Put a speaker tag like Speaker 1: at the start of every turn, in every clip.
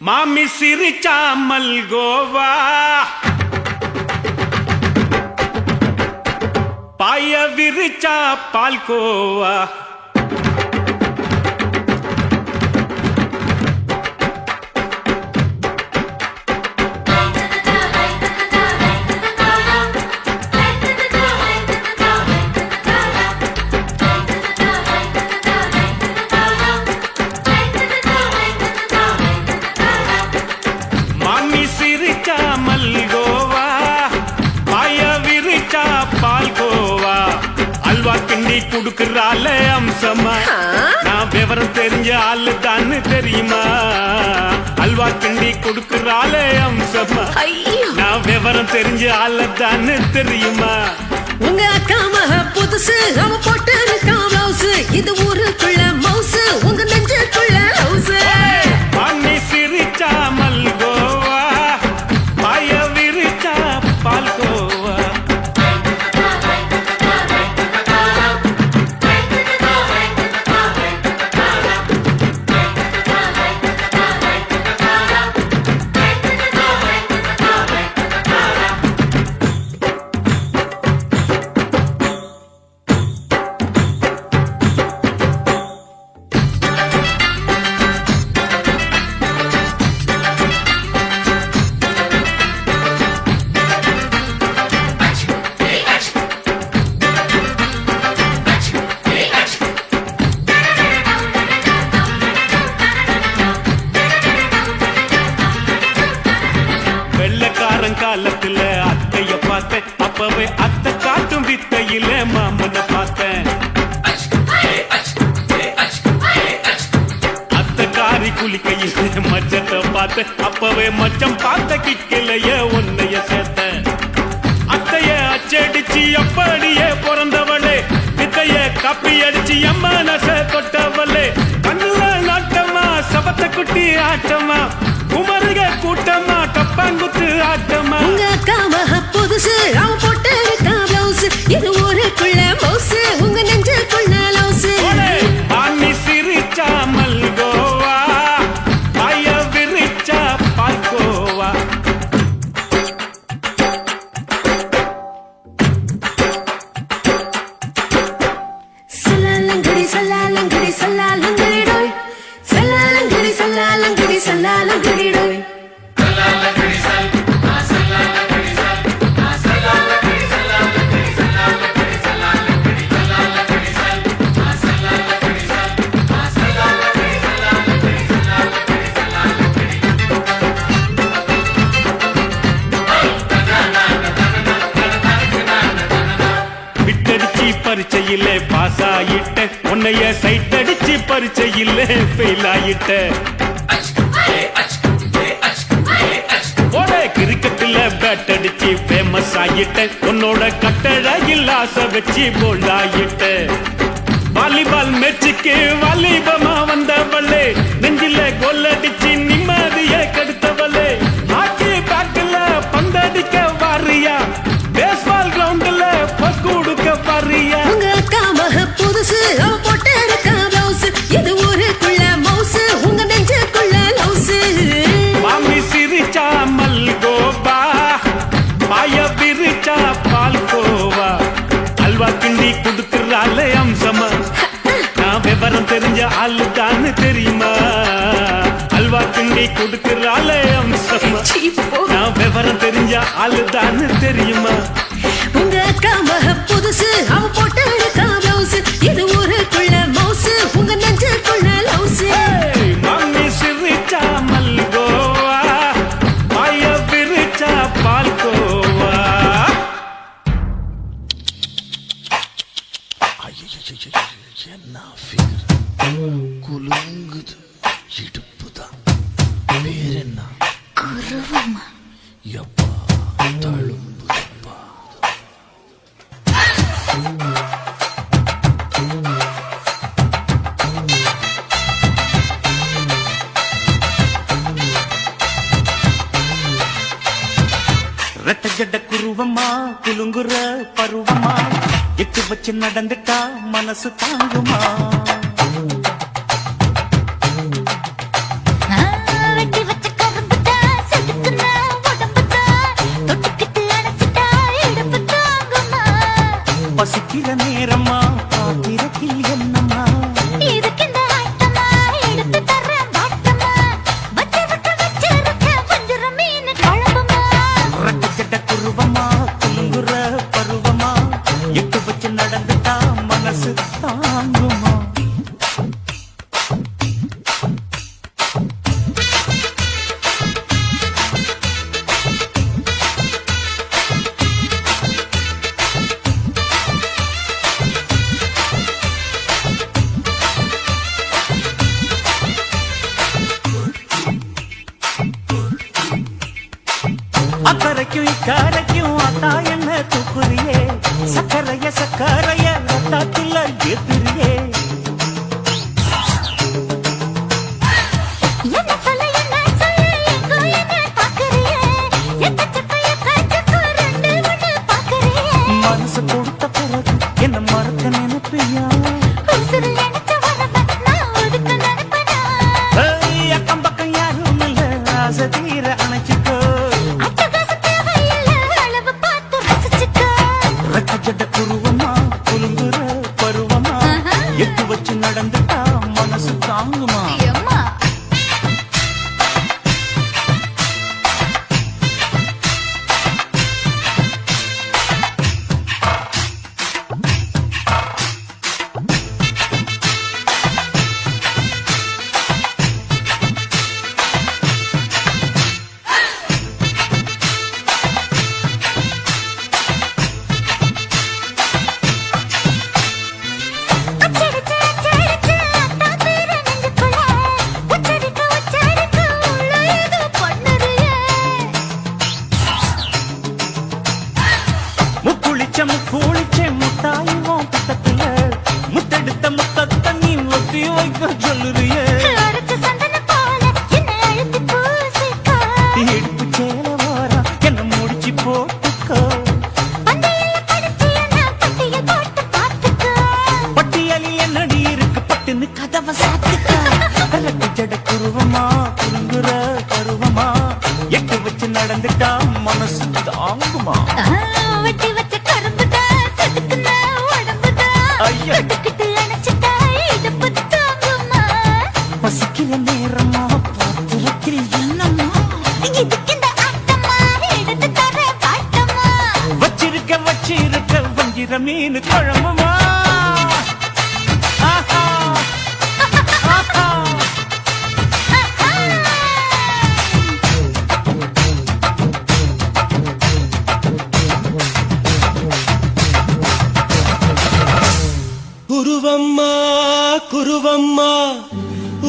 Speaker 1: மாமி சிரிச்சா மல்கோவா, பாய விரிச்சா பால்கோவா. குடுக்கறால அம்சமா, நான் விவரம் தெரிஞ்ச ஆளு தான் தெரியுமா. அல்வா கிண்டி குடுக்கறால அம்சமா, நான் விவரம் தெரிஞ்ச ஆளு தான் தெரியுமா.
Speaker 2: உங்க அக்கா மக புதுசு, அவ போட்டு இருக்கா பிளவுஸ், இது ஊருக்குள்ள மவுசு, உங்க நெஞ்சுக்குள்ள ஹவுஸ்.
Speaker 1: மாமி சிரிச்சா மல்கோவா, பாய விரிச்சா பால்கோவா. காலத்துல அத்தைய பார்த்தேன், அப்பவே அத்தை காட்டும் வித்தையில மாமனை பார்த்தேன். அத்தைக்காரி குளிக்கையில மச்சத்தை பார்த்தேன், அப்பவே மச்சம் பார்த்த கிக்கலைய ஒன்னைய சேர்த்தேன். அத்தைய அச்சடிச்சு அப்படியே பிறந்தவளே, வித்தைய காப்பி அடிச்சு எம்மனச தொட்டவளே. கண்ணுல நாட்டமா, சபத்த குட்டி ஆட்டமா, குமருக கூட்டமா, டப்பாங்குத்து ஆட்டமா.
Speaker 2: உங்க அக்கா மக புதுசு, அவ போட்டு இருக்கா பிளவுஸ், இது ஊருக்குள்ள மவுசு, உங்க நெஞ்சுக்குள்ள லவுஸ்.
Speaker 1: மாமி சிரிச்சா மல்கோவா, பாய விரிச்சா பால்கோவா.
Speaker 2: சல்லாலங்கடி சல்லாலங்கடி சல்லாலங்கடி டோய், சல்லாலங்கடி சல்லாலங்கடி சல்லாலங்கடி டோய்.
Speaker 1: பரிச்சையிலே பாஸ் ஆயிட்ட, உன்னைய சைட் அடிச்சு பரிச்சையிலே ஃபெயில் ஆயிட்ட. கிரிக்கெட்ல பேட் அடிச்சு ஃபேமஸ் ஆயிட்ட, உன்னோட கட்டழகில் ஆசை வச்சு போல்ட் ஆயிட்ட. வாலிபால் மேட்சுக்கு வாலிபமா வந்தவளே, நெஞ்சில கோல் அடிச்சு நிம்மதிய கெடுத்தவளே. ஹாக்கி பேட்ல பந்தடிக்க வாரியா, பேஸ்பால் கிரவுண்ட்ல கொடுக்க பாரியா.
Speaker 2: உங்க அக்கா மக புதுசு, அவ போட்டு இருக்கா பிளவுஸ், இது ஊருக்குள்ள மவுசு, உங்க நெஞ்சுக்குள்ள லவுஸ்.
Speaker 1: மாமி சிரிச்சா மல்கோவா, பாய விரிச்சா பால்கோவா. அல்வா கிண்டி குடுக்கறால அம்சமா, நான் விவரம் தெரிஞ்ச ஆளு தான் தெரியுமா. அல்வா கிண்டி குடுக்கறால அம்சமா, நான் விவரம் தெரிஞ்ச ஆளு தான் தெரியுமா.
Speaker 2: உங்க அக்கா மக புதுசு, அவ போட்டு இருக்கா பிளவுஸ், இது ஊருக்குள்ள மவுசு, உங்க நெஞ்சுக்குள்ள லவுஸ்.
Speaker 1: மாமி சிரிச்சா மல்கோவா, பாய விரிச்சா பால்கோவா.
Speaker 3: என்ன குலுங்குது இடுப்புதான், பேரென்ன
Speaker 2: குருவமா,
Speaker 3: எப்பா தழும்புப்பா.
Speaker 1: ரெட்ட ஜட குருவமா, குலுங்குற பருவமா, எட்டு வச்சு நடந்துட்டா மனசு தாங்குமா.
Speaker 4: வெட்டி வச்ச
Speaker 1: பசிக்கிற நேரம்மா பாத்திரத்தில் என்னம்மா
Speaker 4: இதுக்கு இந்த ஆட்டமா எடுத்து தர்றேன் வாட்டமா வச்சிருக்க வஞ்சிர மீன் குழம்புமா
Speaker 1: ரட்டச்சட்ட குருவமா குங்குற பருவமா எட்டு வச்சு நடந்துட்டா மனசு தாங்குமா அக்கறைக்கும் இக்கரைக்கும் அத்தா என்ன தூக்குறியே சக்கரைய ரத்தாத்துல ஏத்துறியே
Speaker 4: என்ன சொல்ல எங்கோ என்ன பாக்குறியே எக்கச்சக்கைய காய்ச்சக்கு ரெண்டு ஒண்ணு பாக்குறியே
Speaker 1: மனசு கொடுத்த பிறகு என்ன மறக்க நினைப்பியா
Speaker 4: உசுறு நினைச்ச வரவ நான் ஒதுக்க நினைப்பனா
Speaker 1: அக்கம் பக்கம் யாரும் இல்ல ஆசை தீர அணைச்சிக்கோ
Speaker 4: அட்டகாசம் தேவையில்ல அளவு பார்த்து ரசிச்சுக்கோ
Speaker 1: ரட்டச்சட்ட குருவமா குலுங்குற பருவமா எட்டு வச்சு நடந்துட்டா மனசு தாங்குமா
Speaker 4: அம்மா அச்சடிச்சு அத்தா பேர நெஞ்சுக்குள்ள உச்சரிக்க உள்ள ஏதோ பண்ணுறியே
Speaker 1: முக்குளிச்ச முட்டாயுவோம் பக்கத்துல முத்தெடுத்த முத்தத்தை நீ ஒத்தி வைக்க சொல்லுறியே
Speaker 4: அரைச்ச சந்தன போல என்னை அழுத்தி பூசிக்கோ
Speaker 1: எடுப்பு சேல வாரம் என்ன முடிச்சு போட்டுக்கோ
Speaker 4: பந்தையில படிச்சு என்ன பட்டியல் போட்டு பார்த்துக்கோ
Speaker 1: பட்டியலில் என்னடி இருக்கு பட்டுன்னு கதவை சாத்துக்கோ ரட்டச்சட குருவமா குறுங்குற பருவமா எட்டு வச்சு நடந்துட்டா மனசு தாங்குமா
Speaker 4: வெட்டி வச்ச கரும்புதான் செதுக்குன உடம்புதான்
Speaker 1: ஐயா.
Speaker 4: தொட்டுக்கிட்டு அணைச்சிட்டா இடுப்பு தாங்குமா
Speaker 1: பசிக்கிற நேரமா பாத்திரத்தில் என்னம்மா
Speaker 4: இதுக்கு இந்த ஆட்டமா எடுத்து தர பாட்டமா
Speaker 1: வச்சிருக்க வஞ்சிர மீன் குழம்புமா ஆஹா ஆஹா
Speaker 5: குருவம்மா குருவம்மா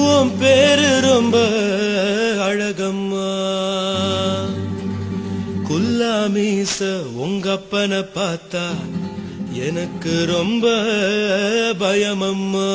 Speaker 5: உன் பேரு ரொம்ப அழகம்மா குல்லாமீச உங்க அப்பனை பார்த்தா எனக்கு ரொம்ப பயமம்மா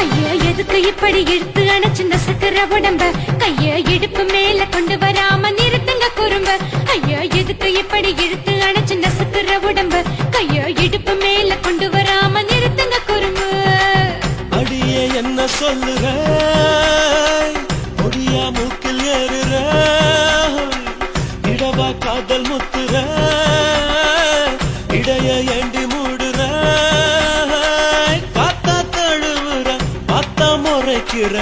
Speaker 2: ஐயா எதுக்கு இப்படி இழுத்து அணைச்சு நசுக்கிற உடம்ப கைய இடுப்பு மேல கொண்டு வராம நிறுத்துங்க குறும்ப ஐயா எதுக்கு இப்படி இழுத்து அணைச்சு நசுக்கிற உடம்ப கைய இடுப்பு மேல கொண்டு வராம நிறுத்துங்க குறும்பு
Speaker 5: அடியே என்ன சொல்லுற ஒடியா மூக்கில் ஏறுற இடவா காதல் முத்துற இடைய ஏண்டி மூடுற காத்தா தழுவுற பார்த்தா முறைக்கிற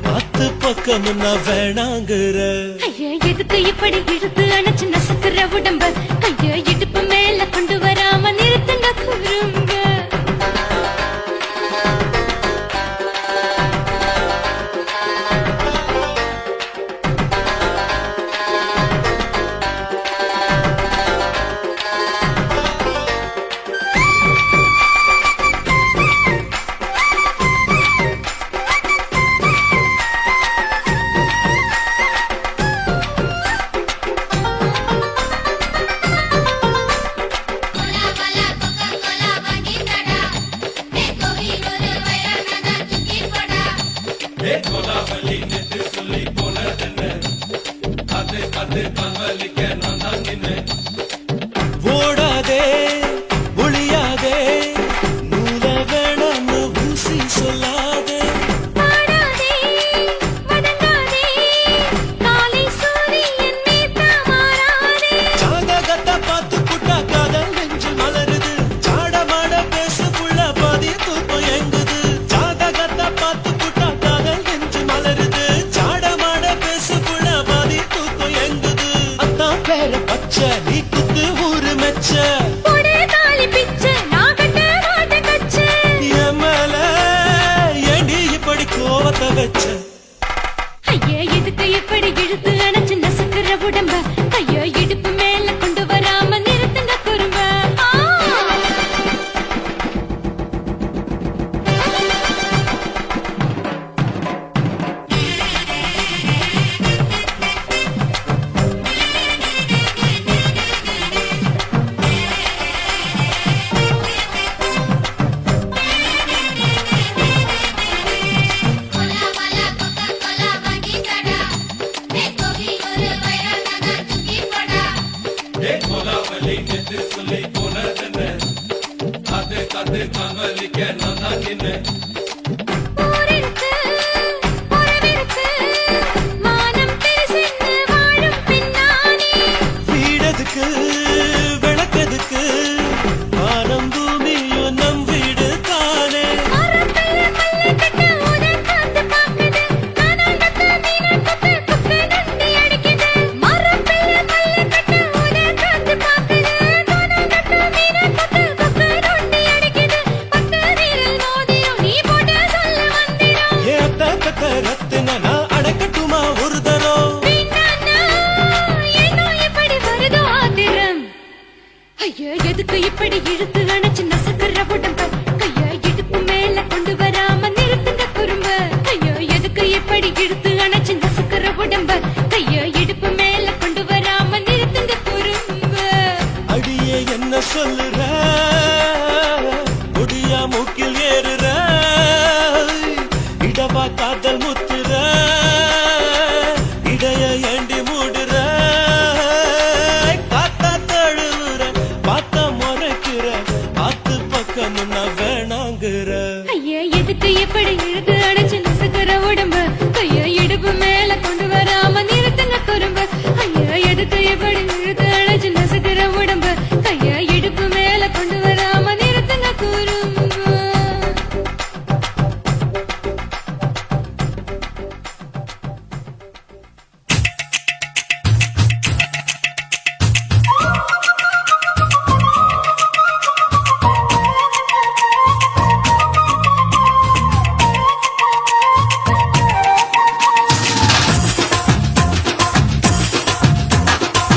Speaker 5: பத்து பக்கம் நான் வேணாங்குற
Speaker 2: ஐயா எதுக்கு இப்படி இழுத்து அணைச்சு நசுக்கிற உடம்ப கைய இடுப்பு மேல கொண்டு வராம நிறுத்துங்க குறும்ப
Speaker 5: ஓடாதே ஒளியாதே நூல வேணான்னு ஊசி சொல்லாதே
Speaker 2: பாடாதே வதங்காதே காலை சூரியன் மீதா மாறாதே
Speaker 5: ஜாதகத்தை பார்த்து புட்டா காதல் நெஞ்சு மலருது சாடமாட பேசு புள்ள பாதி தூக்கம் எங்குது ஜாதகத்தை பார்த்து புட்டா காதல் நெஞ்சு மலருது சாடமாட பேசு புள்ள பாதி தூக்கம் எங்குது அத்தான் பேர பச்சை நீ குத்து ஊரு மெச்ச
Speaker 2: போடே தாலி பிச்சை நான் கட்ட மாட்ட கச்சை
Speaker 5: என் மேல ஏண்டி இப்படி கோவத்தை வச்ச
Speaker 2: ஐயா எதுக்கு இப்படி இழுத்து அணைச்சு நசுக்குற உடம்ப ஐயோ இடுப்பு மேல கொண்டு வராம நிறுத்துங்க குறும்ப ஊரிருக்கு உறவிருக்கு மானம் பெருசென்னு வாழும் பின்னானே
Speaker 5: வீடதுக்கு விளக்கதுக்கு வானம் பூமியும் நம் வீடு தானே
Speaker 2: மரத்துல மல்லு கட்ட உன காத்து பாக்குது நானாண்டத்து மீனாண்டத்து குக்கு நண்டி அடிக்குது மரத்துல மல்லு கட்ட உன காத்து பாக்குது நானாண்டத்து மீனாண்டத்து குக்கு நண்டி அடிக்குது பத்து வீரல் மோதிரம் நீ போட்டு சொல்ல வந்திடும்
Speaker 5: ஏத்த கத்த ரத்தின நான் அடக்கட்டுமா ஒரு தரம்
Speaker 2: பின்னானா ஏனோ இப்படி வருதோ ஆத்திரம் ஐயா எதுக்கு இப்படி இழுத்து அணைச்சு நசுக்குற உடம்ப கையா இடுப்பு மேல கொண்டு வராம நிறுத்துங்க குறும்ப ஐயா எதுக்கு இப்படி இழுத்து அணைச்சு நசுக்குற உடம்ப கையா இடுப்பு மேல கொண்டு வராம நிறுத்துங்க குறும்ப
Speaker 5: அடியே என்ன சொல்லுற முடியா மூக்கில் ஏறுற இடவா காதல் முத்துற இடைய ஏண்டி மூடுற காத்தா தழுவுற பார்த்த முறைக்கிற ஆத்து பக்கம் நான் வேணாங்குற
Speaker 2: ஐயா எதுக்கு இப்படி இழுத்து அணைச்சு நசுக்குற உடம்ப கையா இடுப்பு மேல கொண்டு வராம நிறுத்துங்க குறும்ப ஐயா எதுக்கு இப்படி இழுத்து அணைச்சு நசுக்குற உடம்ப கையா இடுப்பு மேல கொண்டு வராம நிறுத்துங்க குறும்ப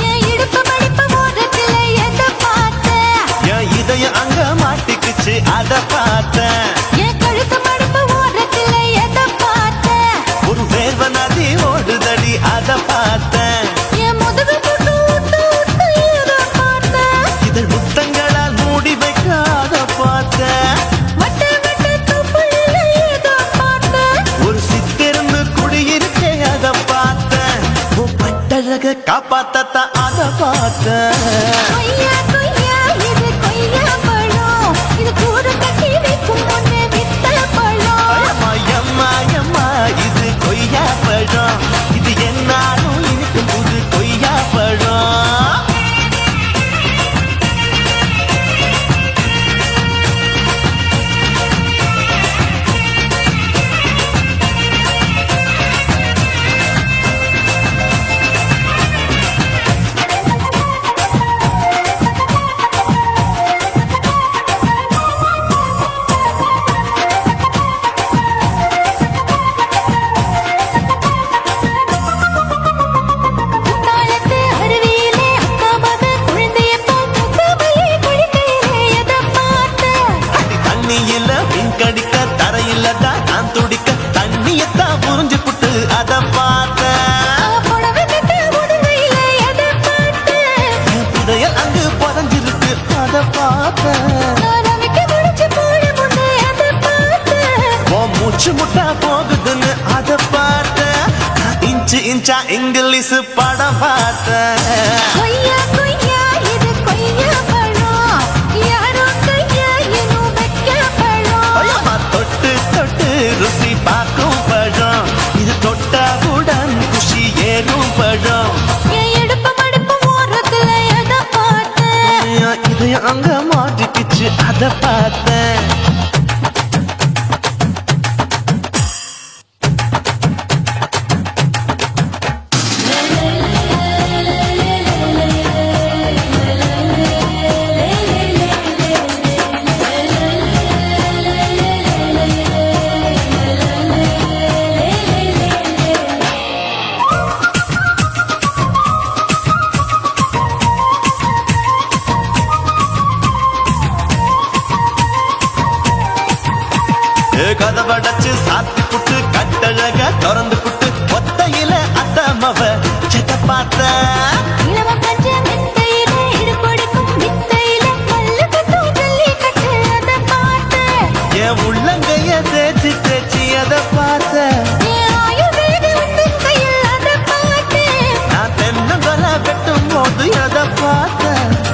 Speaker 4: என் இடுப்பு மடிப்பு ஓரத்துல எதை பார்த்தேன்?
Speaker 5: என் இதயம் அங்க மாட்டிக்குச்சு அத பார்த்தேன்
Speaker 4: என் கழுத்து மடிப்பு ஓரத்துல எதை பார்த்தேன்?
Speaker 5: ஒரு வேர்வ நதி ஓடுதடி அத பார்த்தேன்
Speaker 4: என் முதுகு புட்டு உட்டு உட்டு எதை பார்த்தேன்?
Speaker 5: இதழ் முத்தங்களால் மூடி வைக்காத பார்த்தேன்
Speaker 4: வட்ட வட்ட தொப்புளில எதை பார்த்தேன்?
Speaker 5: ஒரு சித்திருந்து குடியிருக்கே அத பார்த்தேன் உன் பட்டழக காப்பாத்தத்தான் அத பார்த்தேன்
Speaker 4: கொய்யா கொய்யா இது கொய்யா பழம். இது கூடு கட்டி வைக்கும் முன்னே வித்த பழம்.
Speaker 5: அம்மா, எம்மா, எம்மா, இது கொய்யா பழம் இது என்னாலும் இருக்கும் புது கொய்யா பழம்
Speaker 4: குத்தாலத்து அருவியிலே அக்கா மக குழந்தைய பார்த்து கவலை குளிக்கையிலே எதை பார்த்தேன்?
Speaker 5: தண்ணியில மீன் கடிக்க தரையில தான் நான் துடிக்க தண்ணியத்தான் புரிஞ்சு புட்டு அத பார்த்தேன்
Speaker 4: புடவை கட்ட உடுகையிலே எதை பார்த்தேன்?
Speaker 5: என் புதையல் அங்கு புதஞ்சிருக்கு அத பார்த்தேன்
Speaker 4: நான் அவிக்க முடிச்சு போட முன்னே எதை பார்த்தேன்?
Speaker 5: உன் மூச்சு முட்டா போகுதுன்னு அத சின்சா இங்கிலீஷ் படம் பார்த்தேன்.
Speaker 4: கொய்யா கொய்யா இது கொய்யா பழம் யாரோ கையா இன்னும் வைக்க பழம்
Speaker 5: ஐயம்மா, தொட்டு தொட்டு ருசி பார்க்கும் பழம் இது தொட்டாவுடன் குஷி ஏறும் பழம்.
Speaker 4: என் இடுப்பு மடுப்பு ஓரத்துல எதை பார்த்தேன்
Speaker 5: இது அங்க மாட்டிக்கிச்சு அத பார்த்தேன். கதவடைச்சு சாத்தி புட்டு கட்டழக திறந்து புட்டு ஒத்தையில அத்தமவ செத்த பார்த்த.
Speaker 4: இளவ பஞ்ச மெத்தையில இடுபொடிக்கும் வித்தையில மல்லு கட்டும் ஜல்லி கட்டு அதை பார்த்தேன்.
Speaker 5: என் உள்ளங்கைய தேய்ச்சி தேய்ச்சி அத பார்த்த.
Speaker 4: என் ஆயுர்வேத உந்தன் கையில் அதை பார்த்தேன்.
Speaker 5: நான் தென்னங்கொலை வெட்டும் போது அத பார்த்த.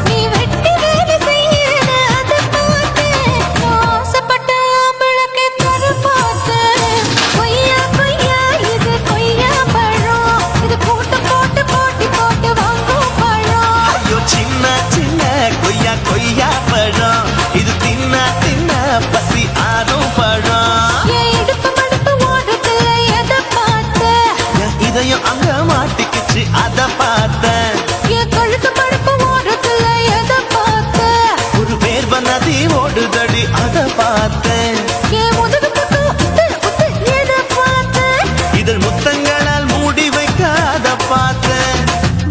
Speaker 4: நீ வெட்டி வேலை செய்யறத அதை பார்த்தேன். ஆசைப்பட்ட ஆம்பளுக்கு தர பார்த்தேன். கொய்யா கொய்யா இது கொய்யா பழம் இது போட்டு போட்டு போட்டி போட்டு வாங்கும் பழம்.
Speaker 5: ஐயோ சின்ன சின்ன கொய்யா கொய்யா பழம் இது தின்ன தின்ன பசி ஆறும் பழம்.
Speaker 4: என் இடுப்பு மடுப்பு ஓரத்துல எதை பார்த்தேன்
Speaker 5: என் இதயம் அங்க மாட்டிக்கிச்சு அத பார்த்தேன்.
Speaker 4: என் கழுத்து மடுப்பு ஓரத்துல எதை பார்த்தேன்
Speaker 5: ஒரு வேர்வ நதி ஓடுதடி அத பார்த்தேன்.
Speaker 4: என் முதுகு பக்கம் உத்து உத்து எதை பார்த்தேன்
Speaker 5: இதழ் முத்தங்களால் மூடி வைக்காத பார்த்தேன்.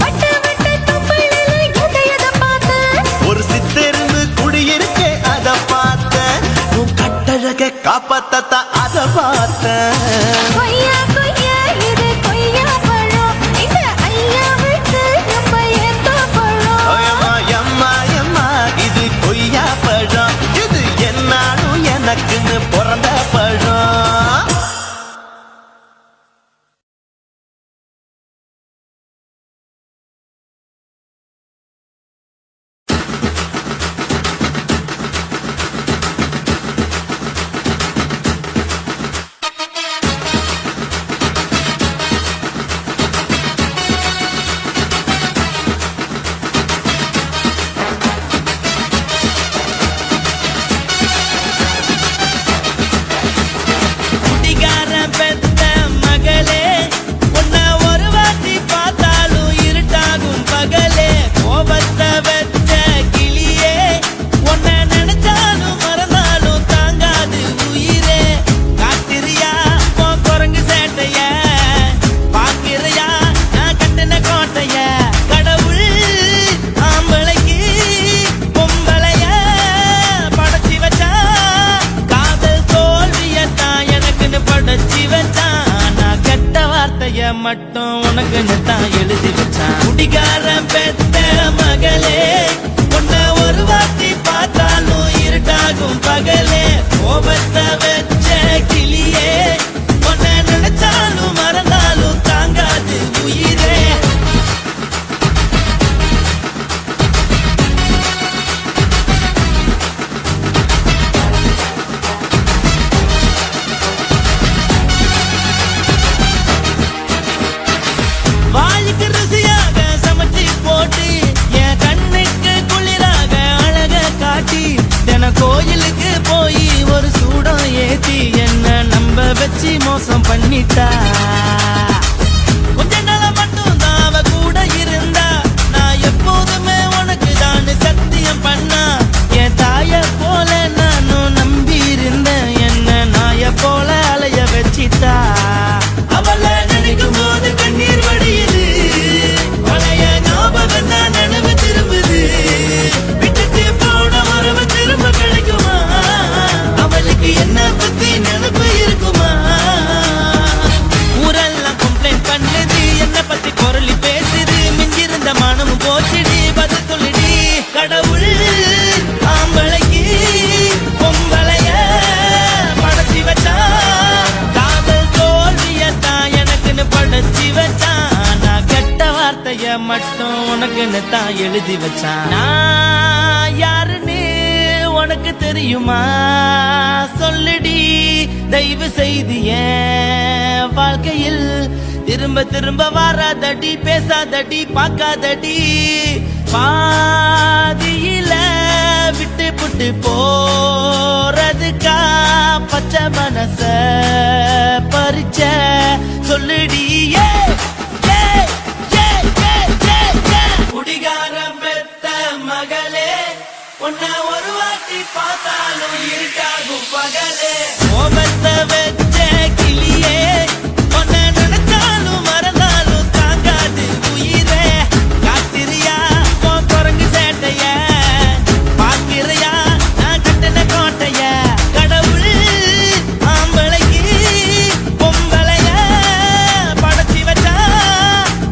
Speaker 4: வட்ட வட்ட தொப்பையில எதை பார்த்தேன்
Speaker 5: ஒரு சித்தெருந்து குடியிருக்கே அத பார்த்தேன். உன் கட்டழக காப்பாத்தத்தா அத பார்த்தேன்.
Speaker 4: கொய்யா கொய்யா இது கொய்யா பழம் இந்த ஐயா விட்டு நம்ம ஏத்த பழம்
Speaker 5: ஐயம்மா, எம்மா, எம்மா, இது கொய்யா பழம் இது என்னாலும் எனக்குன்னு பிறந்த பழம்.
Speaker 6: குடிகாரன் பெத்த மகளே உன்னை ஒரு வாட்டி பார்த்தாலும் இருட்டாகும் பகலே. கோபத்தை வச்ச கிளியே உன்னை நினைச்சாலும் மறந்தாலும் தாங்காது உயிரே. காத்திரியா உன் குரங்கு சேட்டைய பாக்கிறியா நான் கட்டின கோட்டைய. கடவுள் ஆம்பளைக்கு பொம்பளைய படைச்சி வச்சா காதல் தோல்வியத்தான் எனக்குன்னு படைச்சி வச்சான். நான் கெட்ட வார்த்தைய மட்டும் உனக்குன்னு தான் எழுதி வச்சான். குடிகாரன் பெத்த மகளே உன்னை ஒரு வாட்டி பார்த்தாலும் இருட்டாகும் பகலே. கோபத்தை வச்ச கிளியே உன்னை நினைச்சாலும் மறந்தாலும் தாங்காது உயிரே. வாய்க்கு ருசியாக சமைச்சு போட்டு என் கண்ணுக்கு குளிராக அழக காட்டி தின கோயிலுக்கு போய் ஒரு சூடம் ஏத்தி என்ன நம்ப வச்சு மோசம் பண்ணிட்டா. கொஞ்ச நாள மட்டும் தான் அவ கூட இருந்தா நான் எப்போதுமே உனக்கு தான் சத்தியம் பண்ணா. என் தாய போல நானும் நம்பி இருந்தேன் என்ன நாய போல அலைய வச்சிட்டா. அவளை நினைக்கும் போது கண்ணீர் வடியுது பழைய ஞாபகம் தான் நினைவு திரும்புது. விட்டுட்டு போன உறவு திரும்ப கிடைக்குமா அவளுக்கு என்ன பத்தி நினைப்பு இருக்குமா. ஊர மட்டும் உனக்குன்னு தான் எழுதி வச்சான். நான் யாருன்னு உனக்கு தெரியுமா? சொல்லுடி தயவு செய்து என் வாழ்க்கையில் திரும்ப திரும்ப வராதடி, பேசாதடி, பார்க்காதடி. பாதியில விட்டு புட்டு போறதுக்கா பச்சை மனச பறிச்ச சொல்லுடி. குடிகாரம் பெத்த மகளே, உன்னை ஒரு வாட்டி பார்த்தாலும் இருக்காகும் பகலே. கோபத்தை வச்ச கிளியே, உன்னை நினைச்சாலும் மறந்தாலும் தாங்காது உயிரே. காத்திரியா உன் குரங்கு சேட்டைய, பாக்கிறையா நான் கட்டின கோட்டைய. கடவுள் ஆம்பளைக்கு பொம்பளைய படைச்சி வச்சா,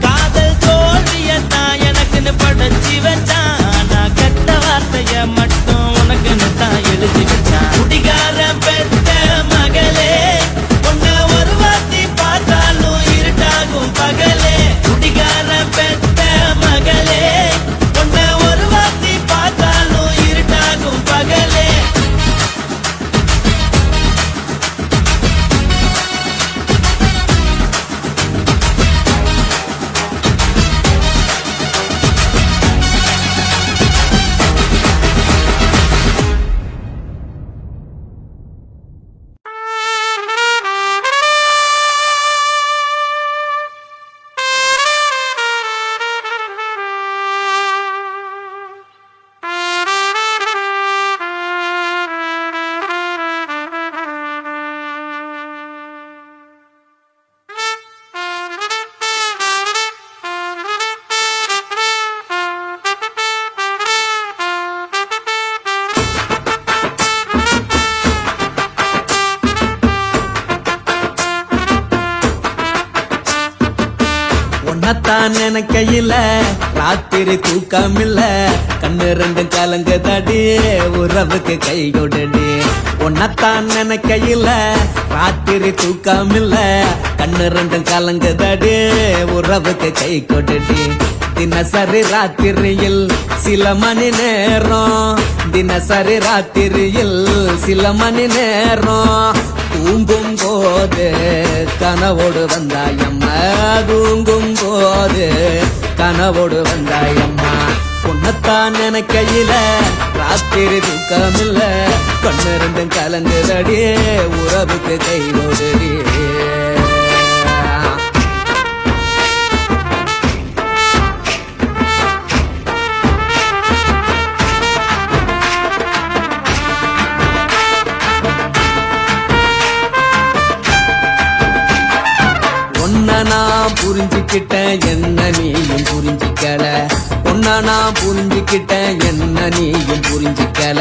Speaker 6: காதல் தோல்வியத்தான் எனக்குன்னு படைச்சி வச்சான். நான் கெட்ட வார்த்தைய மட்டும் உனக்குன்னு தான் எழுதி வச்சான். குடிகாரம் பெத்த மகளே, உன்னை ஒரு வாட்டி பார்த்தாலும் இருட்டாகும் பகலே. குடிகாரம் பெத்த மகளே, உன்னை ஒரு வாட்டி பார்த்தாலும் இருட்டாகும் பகலே. உன்னத்தான் நினைக்கையில ராத்திரி தூக்கமில்ல, கண்ணு ரெண்டு கலங்கு தடி, உறவுக்கு கை கொடுடி. உன்னத்தான் நினைக்கையில ராத்திரி தூக்கமில்ல, கண்ணு ரெண்டு கலங்கு தடி, உறவுக்கு கை கொடுடி. தினசரி ராத்திரியில் சில மணி நேரம், தினசரி ராத்திரியில் சில மணி நேரம், தூங்கும் போது கனவோடு வந்தாயம்மா, தூங்கும் போது கனவோடு வந்தாயம்மா. பொண்ணத்தான் நினைக்கையில ராத்திரி தூக்கமில்ல, கண்ணு ரெண்டும் கலங்குதடி, உறவுக்கு கை ஓடுடி. நான் புரிஞ்சுக்கிட்டேன் என்ன நீயும் புரிஞ்சிக்கல, உன்ன நான் புரிஞ்சுக்கிட்டேன் என்ன நீயும் புரிஞ்சிக்கல.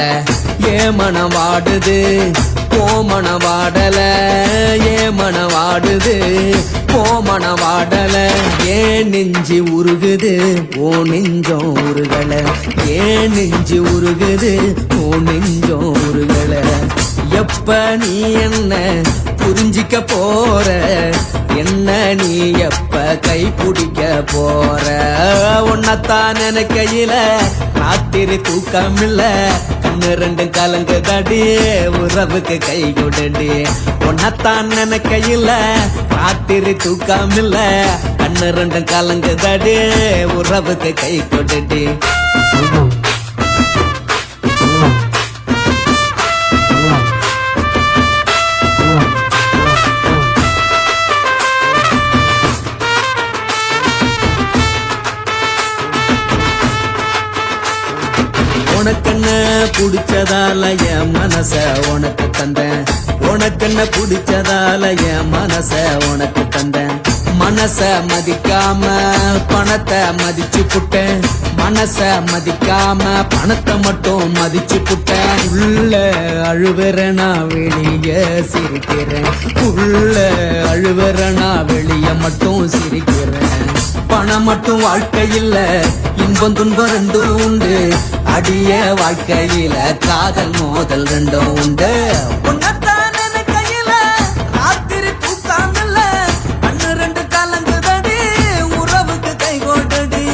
Speaker 6: ஏ மனம் வாடுது போ மனம் வாடல, ஏ மனம் வாடுது போ மனம் வாடல. ஏன் நெஞ்சு உருகுது ஓ நெஞ்சம் உருகல, ஏன் நெஞ்சு உருகுது ஓ நெஞ்சம் உருகல. எப்ப நீ என்ன புரிஞ்சிக்க போற, என்ன நீ எப்ப கை பிடிக்க போற. உன்னத்தான் நினைக்கையில ராத்திரி தூக்கமில்ல, கண்ணு ரெண்டு கலங்கு தடி, உறவுக்கு கை கொடுடி. உன்னத்தான் நினைக்கையில ராத்திரி தூக்கமில்ல, கண்ணு ரெண்டு கலங்கு தடி, உறவுக்கு கை கொடுடி. உனக்கென்ன பிடிச்சதால என் மனச உனக்கு தந்தேன், உனக்கென்ன பிடிச்சதால என் மனச உனக்கு தந்தேன். மனச மதிக்காம பணத்தை மதிச்சு புட்டேன், மனச மதிக்காம பணத்தை மட்டும் மதிச்சு புட்டேன். உள்ள அழுவறனா வெளிய சிரிக்கிறேன், உள்ள அழுவறனா வெளிய மட்டும் சிரிக்கிறேன். பணம் மட்டும் வாழ்க்கையில் இன்பம் துன்பம் ரெண்டும் உண்டு, அடிய வாழ்க்கையில காதல் மோதல் ரெண்டும் உண்டு. உன்னத்தான் நினைக்கையில ராத்திரி தூக்காமல்ல, கண்ணு ரெண்டு கலங்குதடி, உறவுக்கு கை கோட்டடி.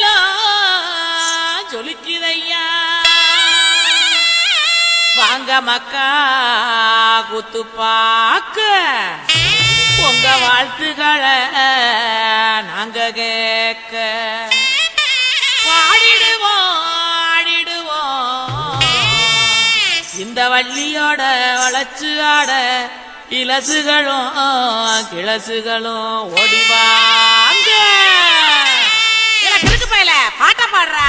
Speaker 6: மேலும் ஜொலிக்குதையா வாங்க மக்கா குத்து பாக்க உங்க வாழ்த்துக்களை நாங்க கேட்க பாடிடுவோம் ஆடிடுவோம் இந்த வள்ளியோட வளர்ச்சி ஆட இலசுகளும் கிளசுகளும் ஓடிவாங்க கிழக்கு பயில பாட்ட பாடுறா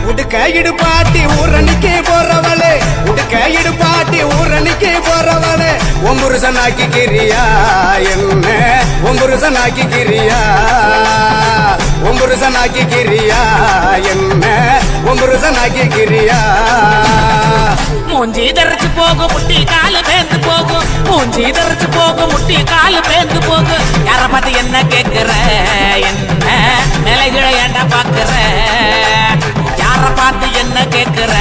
Speaker 7: உடுக்க இடுபாட்டி ஊரணிக்கு போறவளே உடுக்க இடுபாட்டி ஊரணிக்கு போறவளே ஒம்புருசனாக்கி கிரியா என்ன ஒம்புருசனாக்கி கிரியா ஒம்புருசனாக்கி கிரியா என்ன ஒம்புருசனாக்கி கிரியா
Speaker 6: மூஞ்சி தரைச்சு போகும் முட்டி காலு பேந்து போகும் மூஞ்சி தரைச்சு போகும் முட்டி காலு பேந்து போகும் யார பார்த்து என்ன கேக்குற என்ன நிலைகளை ஏண்டா பாக்குற யார பார்த்து என்ன கேக்குற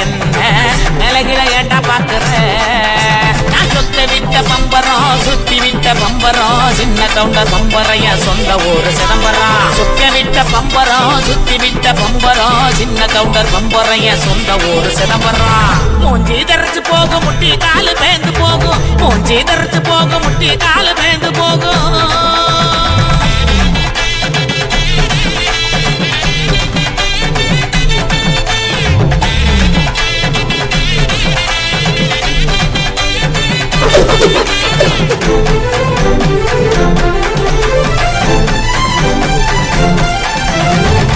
Speaker 6: என்ன நிலைகளை ஏண்டா பாக்குற நான் சொத்த விட்ட பம்பரம் சுத்தி விட்ட பம்பரம் சின்ன கவுண்டர் பம்பரைய சொந்த ஊரு சிதம்பரம் சுத்த விட்ட பம்பரம் சுத்தி விட்ட பம்பரம் சின்ன கவுண்டர் பம்பரைய சொந்த ஊரு சிதம்பரம் மூஞ்சி தரைச்சு போகும் முட்டி காலு பேந்து போகும் மூஞ்சி தரைச்சு போகும் முட்டி காலு பேந்து போகும்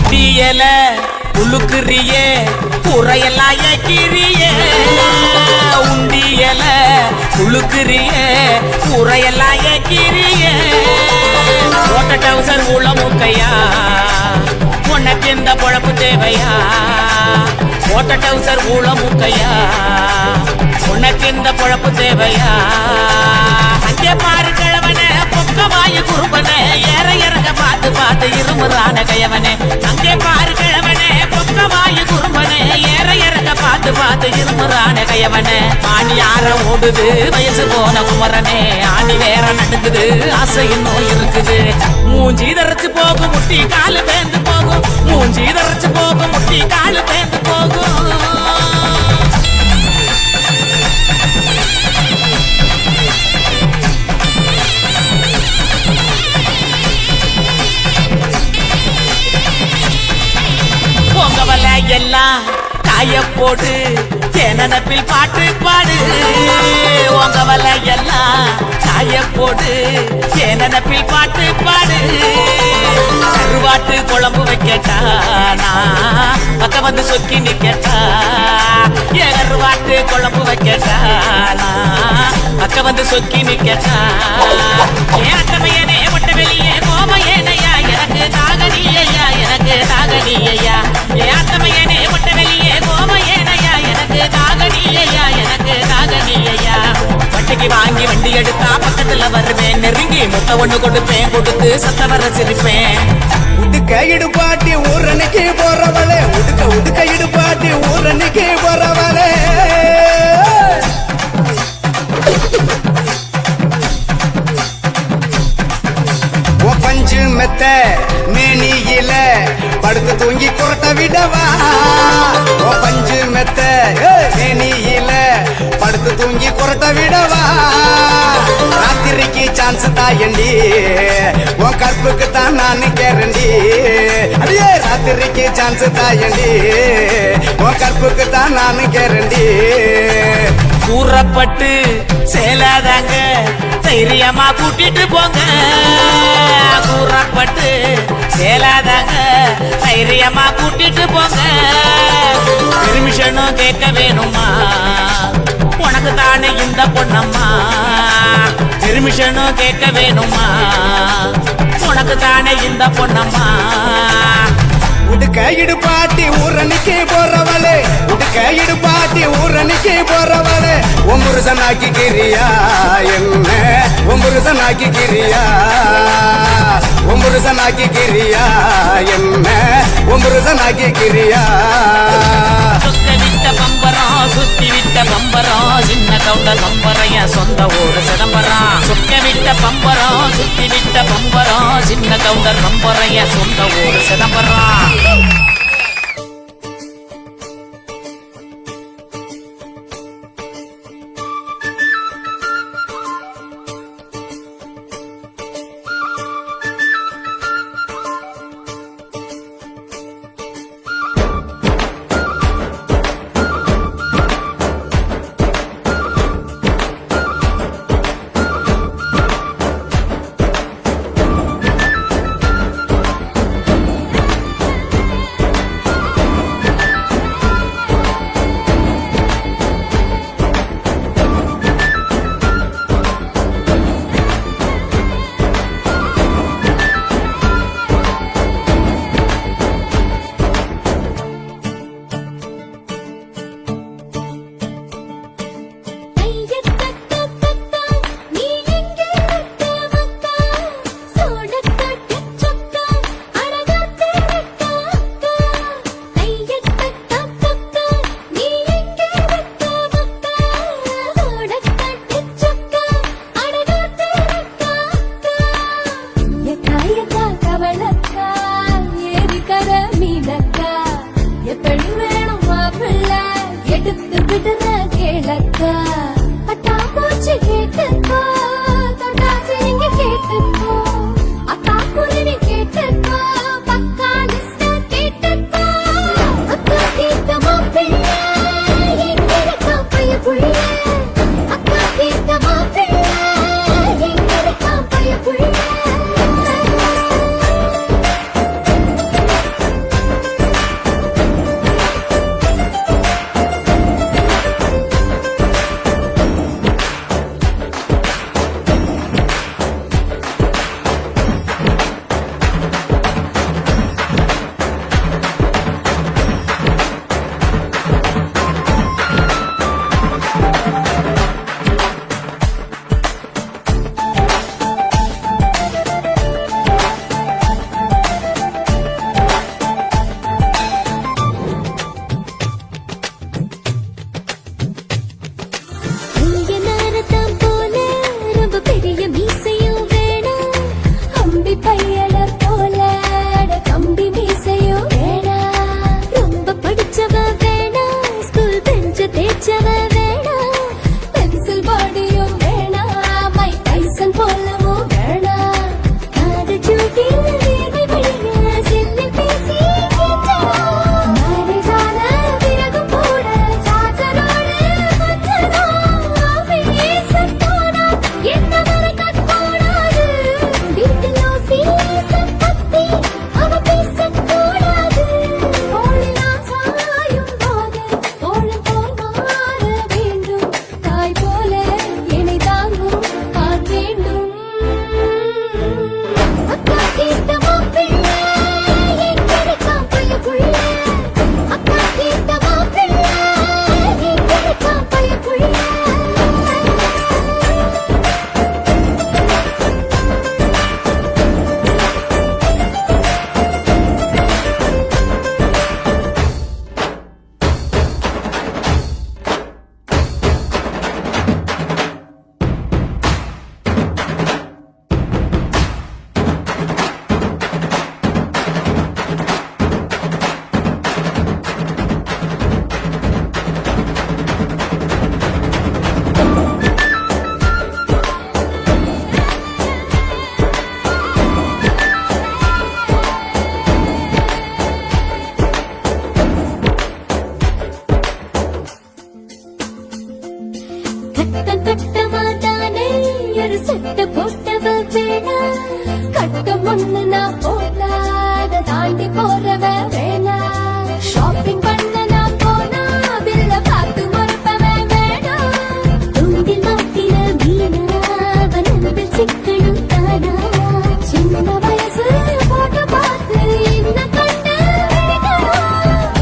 Speaker 6: தீயல உழுக்குறியே புறையெல்லாம் ஏக்கிறியே உண்டியல உழுக்குறியே புறையெல்லாம் ஏக்கிறியே ஓட்ட டவுசர் உள்ள மூக்கையா உனக்கு இந்த பொழப்பு தேவையா ஓட்ட டவுசர் உள்ள மூக்கையா உனக்கு இந்த பொழப்பு தேவையா அங்கே பாரு கிழவனே பொக்கமாயு குறும்பனே ஏற இறங்க பார்த்து பார்த்து இருமுறான கையவனே அங்கே பாரு கிழவனே பொக்கமாயு குறும்பனே ஏற இறங்க பார்த்து பார்த்து இருமுறான கையவனே ஆணி யார ஓடுது வயசு போன குமரனே ஆணி வேற நடுங்குது ஆசை இன்னும் இருக்குது மூஞ்சி தரைச்சு போகும் முட்டி காலு பேந்து போகும் மூஞ்சி தரைச்சு போகும் முட்டி காலு பேந்து போகும் பொங்கவல எல்லாம் காய போடு எனப்பில் பாட்டு பாடு உங்கவல எல்லாம் காய போடு எனப்பில் பாட்டு பாடு கருவாட்டு குழம்பு வைக்கட்டா நான் பக்கம் வந்து சொக்கி நிக்கட்டா கருவாட்டு குழம்பு வைக்கட்டா நான் பக்கம் வந்து சொக்கி நிக்கட்டா ஏட்டமையனே ஒட்ட வெளியே கோமையனையா எனக்கு தாகனியா எனக்கு தாகனியா ஏட்டமையனே ஒட்ட வெளியே கோமையனையா எனக்கு தாகனியா எனக்கு தாகனியா வட்டிக்கு வாங்கி வண்டி எடுத்தா பக்கத்துல வருவேன் நெருங்கி முட்டை ஒண்ணு கொடுப்பேன் கொடுத்து சத்த வர சிரிப்பேன்
Speaker 7: உடுக்க இடுபாட்டி ஊரணிக்கு போறவளே உடுக்க உடுக்க இடுபாட்டி ஊரணிக்கு போறவளே பஞ்சு மெத்த மேனியில படுத்து தூங்கி குரட்ட விடவா பஞ்சு மெத்த மேனியில படுத்து தூங்கி குரட்ட விடவா ராத்திரிக்கு சான்ஸ் தாயண்டி உன் கற்புக்கு தான் நான் கேரண்டி அடியே ராத்திரிக்கு சான்ஸ் தாயண்டி உன் கற்புக்கு தான் நான் கேரண்டி
Speaker 6: கூறப்பட்டு சேலாதாங்க தைரியமா கூட்டிட்டு போங்க கூறப்பட்டு சேலாதாங்க தைரியமா கூட்டிட்டு போங்க பெர்மிஷனும் கேட்க வேணுமா உனக்கு தானே இந்த பொண்ணம்மா பெர்மிஷனும் கேட்க வேணுமா உனக்கு தானே இந்த பொண்ணம்மா
Speaker 7: உடுக்க இடுபாட்டி ஊரணிக்கு போறவளே உடுக்க இடுபாட்டி ஊரணிக்கு போறவளே ஒம்புருசனாக்கி கிரியா என்ன ஒம்புருசனாக்கிக்கிறியா ஒம்புருசனாக்கிக்கிறியா என்ன ஒம்புருசனாக்கிக்கிறியா
Speaker 8: சுத்த விட்ட பம்பரம் சுத்தி விட்ட பம்பரம் சின்ன கவுண்டர் பம்பரைய சொந்த ஊர் சிதம்பரம் சுத்த விட்ட பம்பரம் சுத்தி விட்ட பம்பரம் சின்ன கவுண்டர் பம்பரைய சொந்த ஊர் சிதம்பரம்
Speaker 2: சட்ட போட்டவ வேணா கட்டம் ஒண்ணு நான் போடாத தாண்டி போறவ வேணா ஷாப்பிங் பண்ண நான் போனா பில்ல பார்த்து மறுப்பவ வேணா தூண்டில் மாட்டின மீனா வனம்பில் சிக்கணும் தானா சின்ன வயசு போட்டு பார்த்து என்ன கண்டு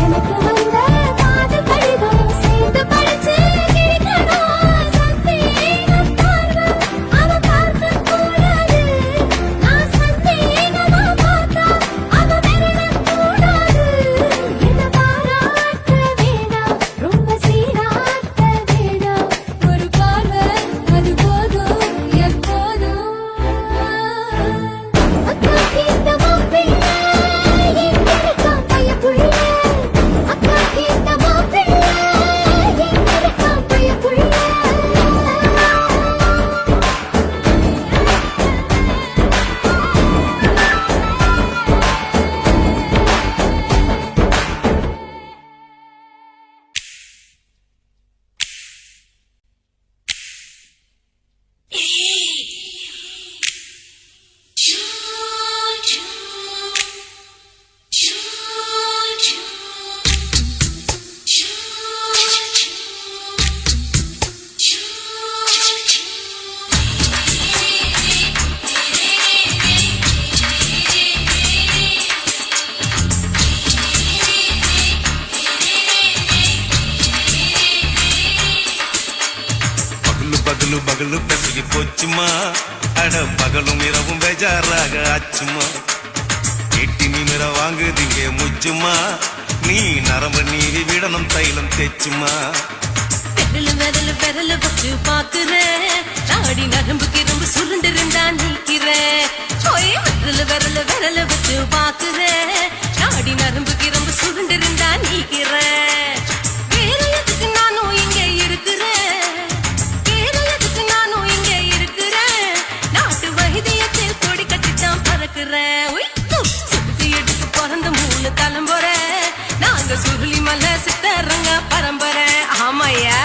Speaker 2: எனக்கு வந்த காது கடிதம் சேர்ந்து படிச்சு கிழிக்கணும் சத்தியம் பார்வை அவ பார்த்து
Speaker 5: பகலு பகலு பெசகி போச்சுமா அட பகலும் இரவும் பேஜாராக ஆச்சுமா எட்டி நிமிர வாங்குதிங்க முச்சுமா நீ நரம்பு நீவி விடணும் தைலம் தேச்சுமா
Speaker 2: விரலு விரலு வச்சு பாக்குறேன் நாடி நரம்புக்கு ரொம்ப சுருண்டு இருந்தா நீக்கிறேன் விரலு வச்சு பாக்குறேன் நாடி நரம்புக்கு ரொம்ப சுருண்டு இருந்தா நீக்கிறேன் வேற எதுக்கு நானும் இங்க இருக்கிறேன் வேற எதுக்கு நானும் இங்க இருக்கிறேன் நாட்டு வைத்தியத்தில் கொடி கட்டித்தான் பறக்கிறேன் சுத்தி எடுத்து பிறந்த 3 தலைமுறை நாங்க சுருளி மலை சித்தரங்க பரம்பரை ஆமையா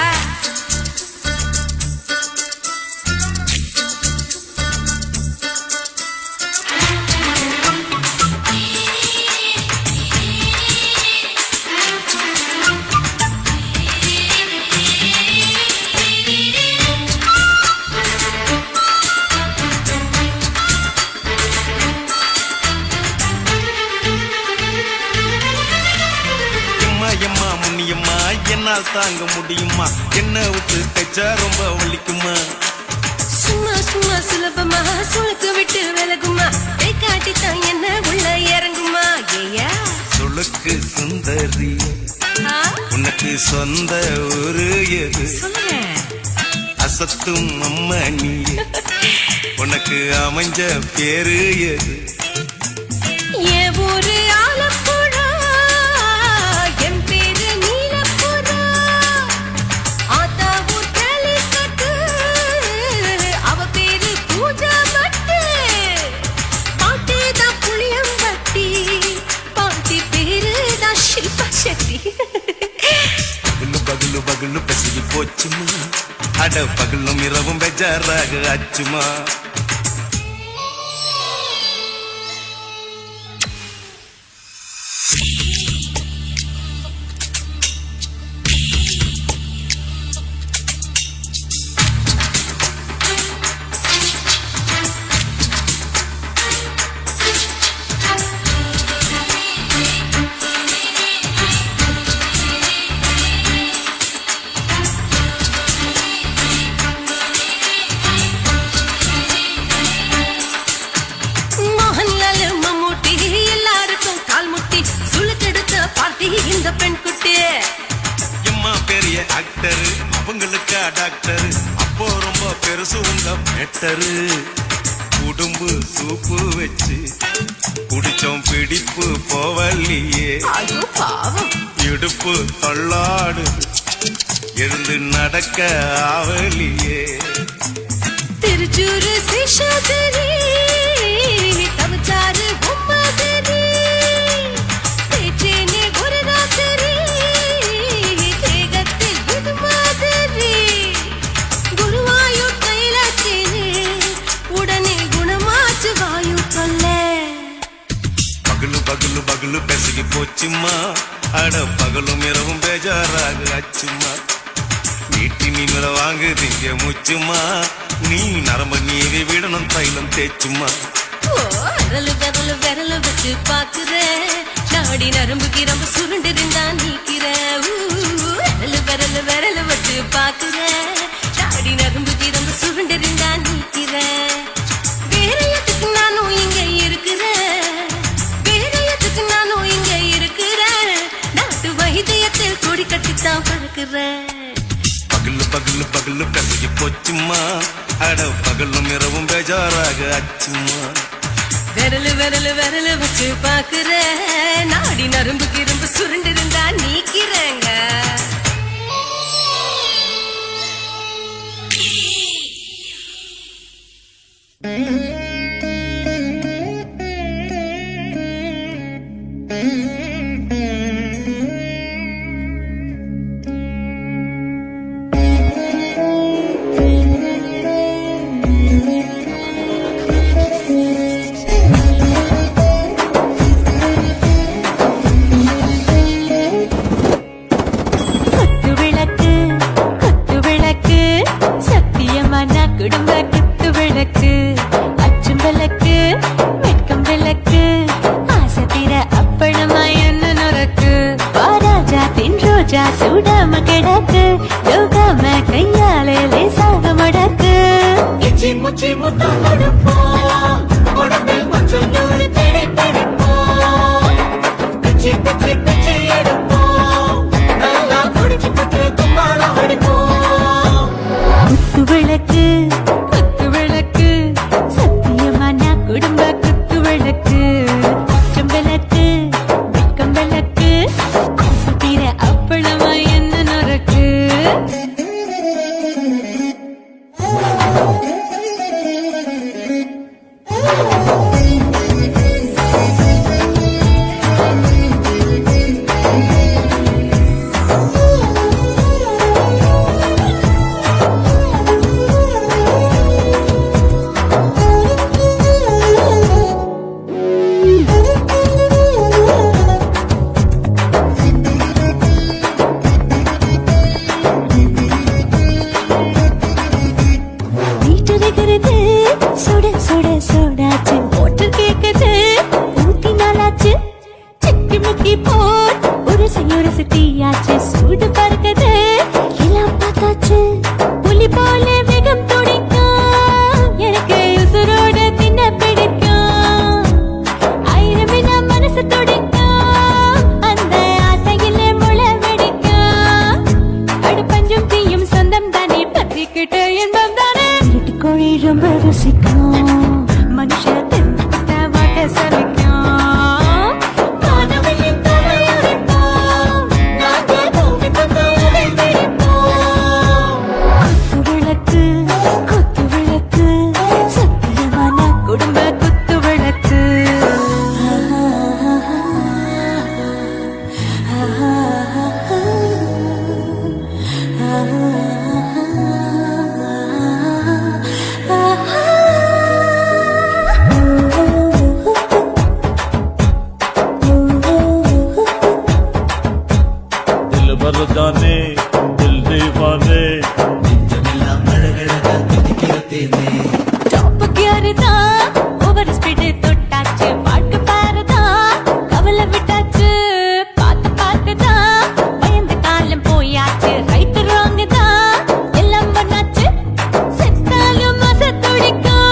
Speaker 5: எம்மா முன்னியம்மா என்னால் தாங்க முடியுமா என்ன விட்டு தைச்சா ரொம்ப வலிக்குமா
Speaker 2: சும்மா சும்மா சுலபமா சுளுக்கு விட்டு விலகுமா கை காட்டித்தான் என்ன உள்ள இறங்குமா ஏயா
Speaker 5: சுளுக்கு சுந்தரி உனக்கு சொந்த ஊரு எது
Speaker 2: சொல்லுங்க
Speaker 5: அசத்தும் அம்மா நீ உனக்கு அமைஞ்ச பேரு எது
Speaker 2: என் ஊரு ஆலப்புழா என் பேரு நீலப்புறா ஆத்தா ஊர் கேலிக்கட்டு அவ பேரு பூஜா பட்டு பாட்டி தான் புளியம்பட்டி பாட்டி பேரு தான் ஷில்பா செட்டி
Speaker 5: பகலு பகலு பகலு பெசகி போச்சுமா அட பகலும் இரவும் பெஜாராக ஆச்சுமா
Speaker 2: மோகன்லால் மம்மூட்டி எல்லாருக்கும் கால் முட்டி சுளுக்கெடுத்த பார்ட்டி இந்த பெண் குட்டி
Speaker 5: எம்மா பெரிய ஆக்டரு அவங்களுக்கா டாக்டரு அப்போ ரொம்ப பெருசு உங்க மேட்டரு உடும்பு சூப்பு வச்சு குடிச்சோம் பிடிப்பு போவல்லையே
Speaker 2: ஐயோ பாவம்
Speaker 5: இடுப்பு தள்ளாடு எழுந்து நடக்க ஆவலியே
Speaker 2: திருச்சூரு சிஷாதிரி தவச்சாரு பொம்மாதிரி பேச்சேனே ஒரு ராத்திரி தேகத்தில் இது மாதிரி குருவாயூர் கைலாச்சேனே உடனே குணமாச்சு வாயு சொல்ல
Speaker 5: பகலு பகலு பகலு பெசகி போச்சுமா அட பகலும் இரவும் பேஜாராக ஆச்சுமா வீட்டி நீங்கள வாங்குதீங்க முச்சுமா நீ நரம்பு நீவி விடணும் தைலம் தேச்சுமா
Speaker 2: விரலு வச்சு பாக்குறேன் நாடி நரம்புக்கு ரொம்ப சுருண்டு இருந்தா நீக்கிறேன் விரலு வச்சு பாக்குறேன் நாடி நரம்புக்கு ரொம்ப சுருண்டு இருந்தா நீக்கிறேன் வேற எதுக்கு நானும் இங்க இருக்கிறேன் வேற எதுக்கு நானும் இங்க இருக்கிறேன் நாட்டு வைத்தியத்தில் கொடி கட்டித்தான் பறக்கிறேன்
Speaker 5: பகலு பகலு பகலு பெசகி போச்சுமா அட பகலும் இரவும் பேஜாராக ஆச்சுமா
Speaker 2: விரலு வச்சு பாக்குறேன் நாடி நரம்புக்கு ரொம்ப சுருண்டு இருந்தா நீக்கிறேங்க
Speaker 4: குடும்ப குத்து விளக்கு
Speaker 5: முத்தம் கொடுப்போம் உடம்பில் கொஞ்சம் நூறு தேடி பிடிப்போம் பிச்சி பிச்சி பிச்சி எடுப்போம் நல்லா குடிச்சு பட்டு கும்பாளம் அடிப்போம்
Speaker 2: குத்து விளக்கு சத்தியமான குடும்ப குத்து விளக்கு பச்சம் விளக்கு வெட்கம் விளக்கு ஆசை தீர அப்பளமா என்ன நொறுக்கு வீட்டிருக்கிறது சுட சுட சுடாச்சு மோட்டர் கேக்குது ஊத்தி நாளாச்சு சிக்கி முக்கி போர் ஒரு டீயாச்சு சூடு பறக்குது எல்லாம் பார்த்தாச்சு புலி போல வேகம் துடிக்கும் எனக்கு உசுரோட தின்ன பிடிக்கும் ஆயிரம் வினா மனசு துடிக்கும் அந்த ஆசையிலே முளை வெடிக்கும் அடுப்பஞ்சும் தீயும் சொந்தம் தானே பத்திக்கிட்டு இன்பம் தானே கோழி ரொம்ப ருசிக்கும் மனுஷ தின்னுட்ட வாட்ட சலிக்கும் காணவெளியின் தலை உரைப்போம் நாங்கள் பூமி பக்கம் உடை பிடிப்போம் குத்து விளக்கு சத்தியமான குடும்ப குத்து விளக்கு
Speaker 3: दिल बरदाने दिल दीवाने
Speaker 5: நெஞ்சமெல்லாம் அழகழகா தித்திக்கிறதேனே
Speaker 2: டாப் கியர்தா ஓவர் ஸ்பீட் தொட்டாச்சு பாட்டு பாருதா கவலை விட்டாச்சு பார்த்து தான் பயந்து காலம் போயாச்சு ரைட் ராங் தான் எல்லாம் பண்ணாச்சு செத்தாலும் மச துடிக்கும்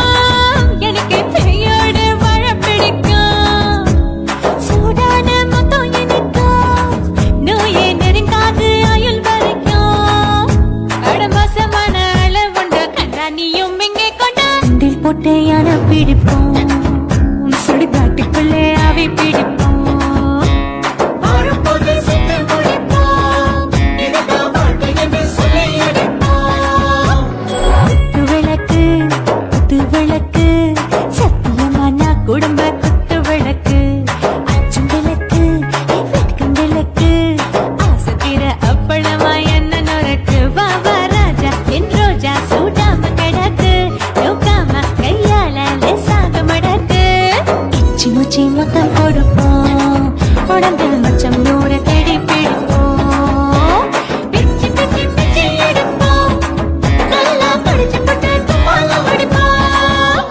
Speaker 2: எனக்கு பெரியோடு வாழ பிடிக்கும் சூடான மொத்தம் எனக்கும் நோயே நெருங்காது ஆயுள் வரைக்கும் அடமோசமான அளவுண்ட கண்டா நீயும் இங்கே கொண்ட தில் போட்டு யானை பிடிப்போம் சுடுகாட்டுக்குள்ளே அவை பிடிப்போம்
Speaker 5: வரும்போது சுட்டு முடிப்போம் இதுதான் வாழ்க்கை என்று சொல்லி அடிப்போம்
Speaker 2: குத்து விளக்கு சத்தியமான குடும்ப குத்து விளக்கு அச்சும் விளக்கு வெட்கம் விளக்கு ஆசை தீர அப்பளமா என்ன நொறுக்கு வா வா ராஜா என் ரோஜா சூடாம கிடக்கு நோக்காம கையால லேசாக மடக்கு இச்சி முச்சி மொத்தம் கொடுப்போம் உடம்பில் மச்சம் நூறு தேடி பிடிப்போம் பிச்சி பிச்சி பிச்சி எடுப்போம் நல்லா படிச்சு போட்டு கும்பாலம் அடிப்போம்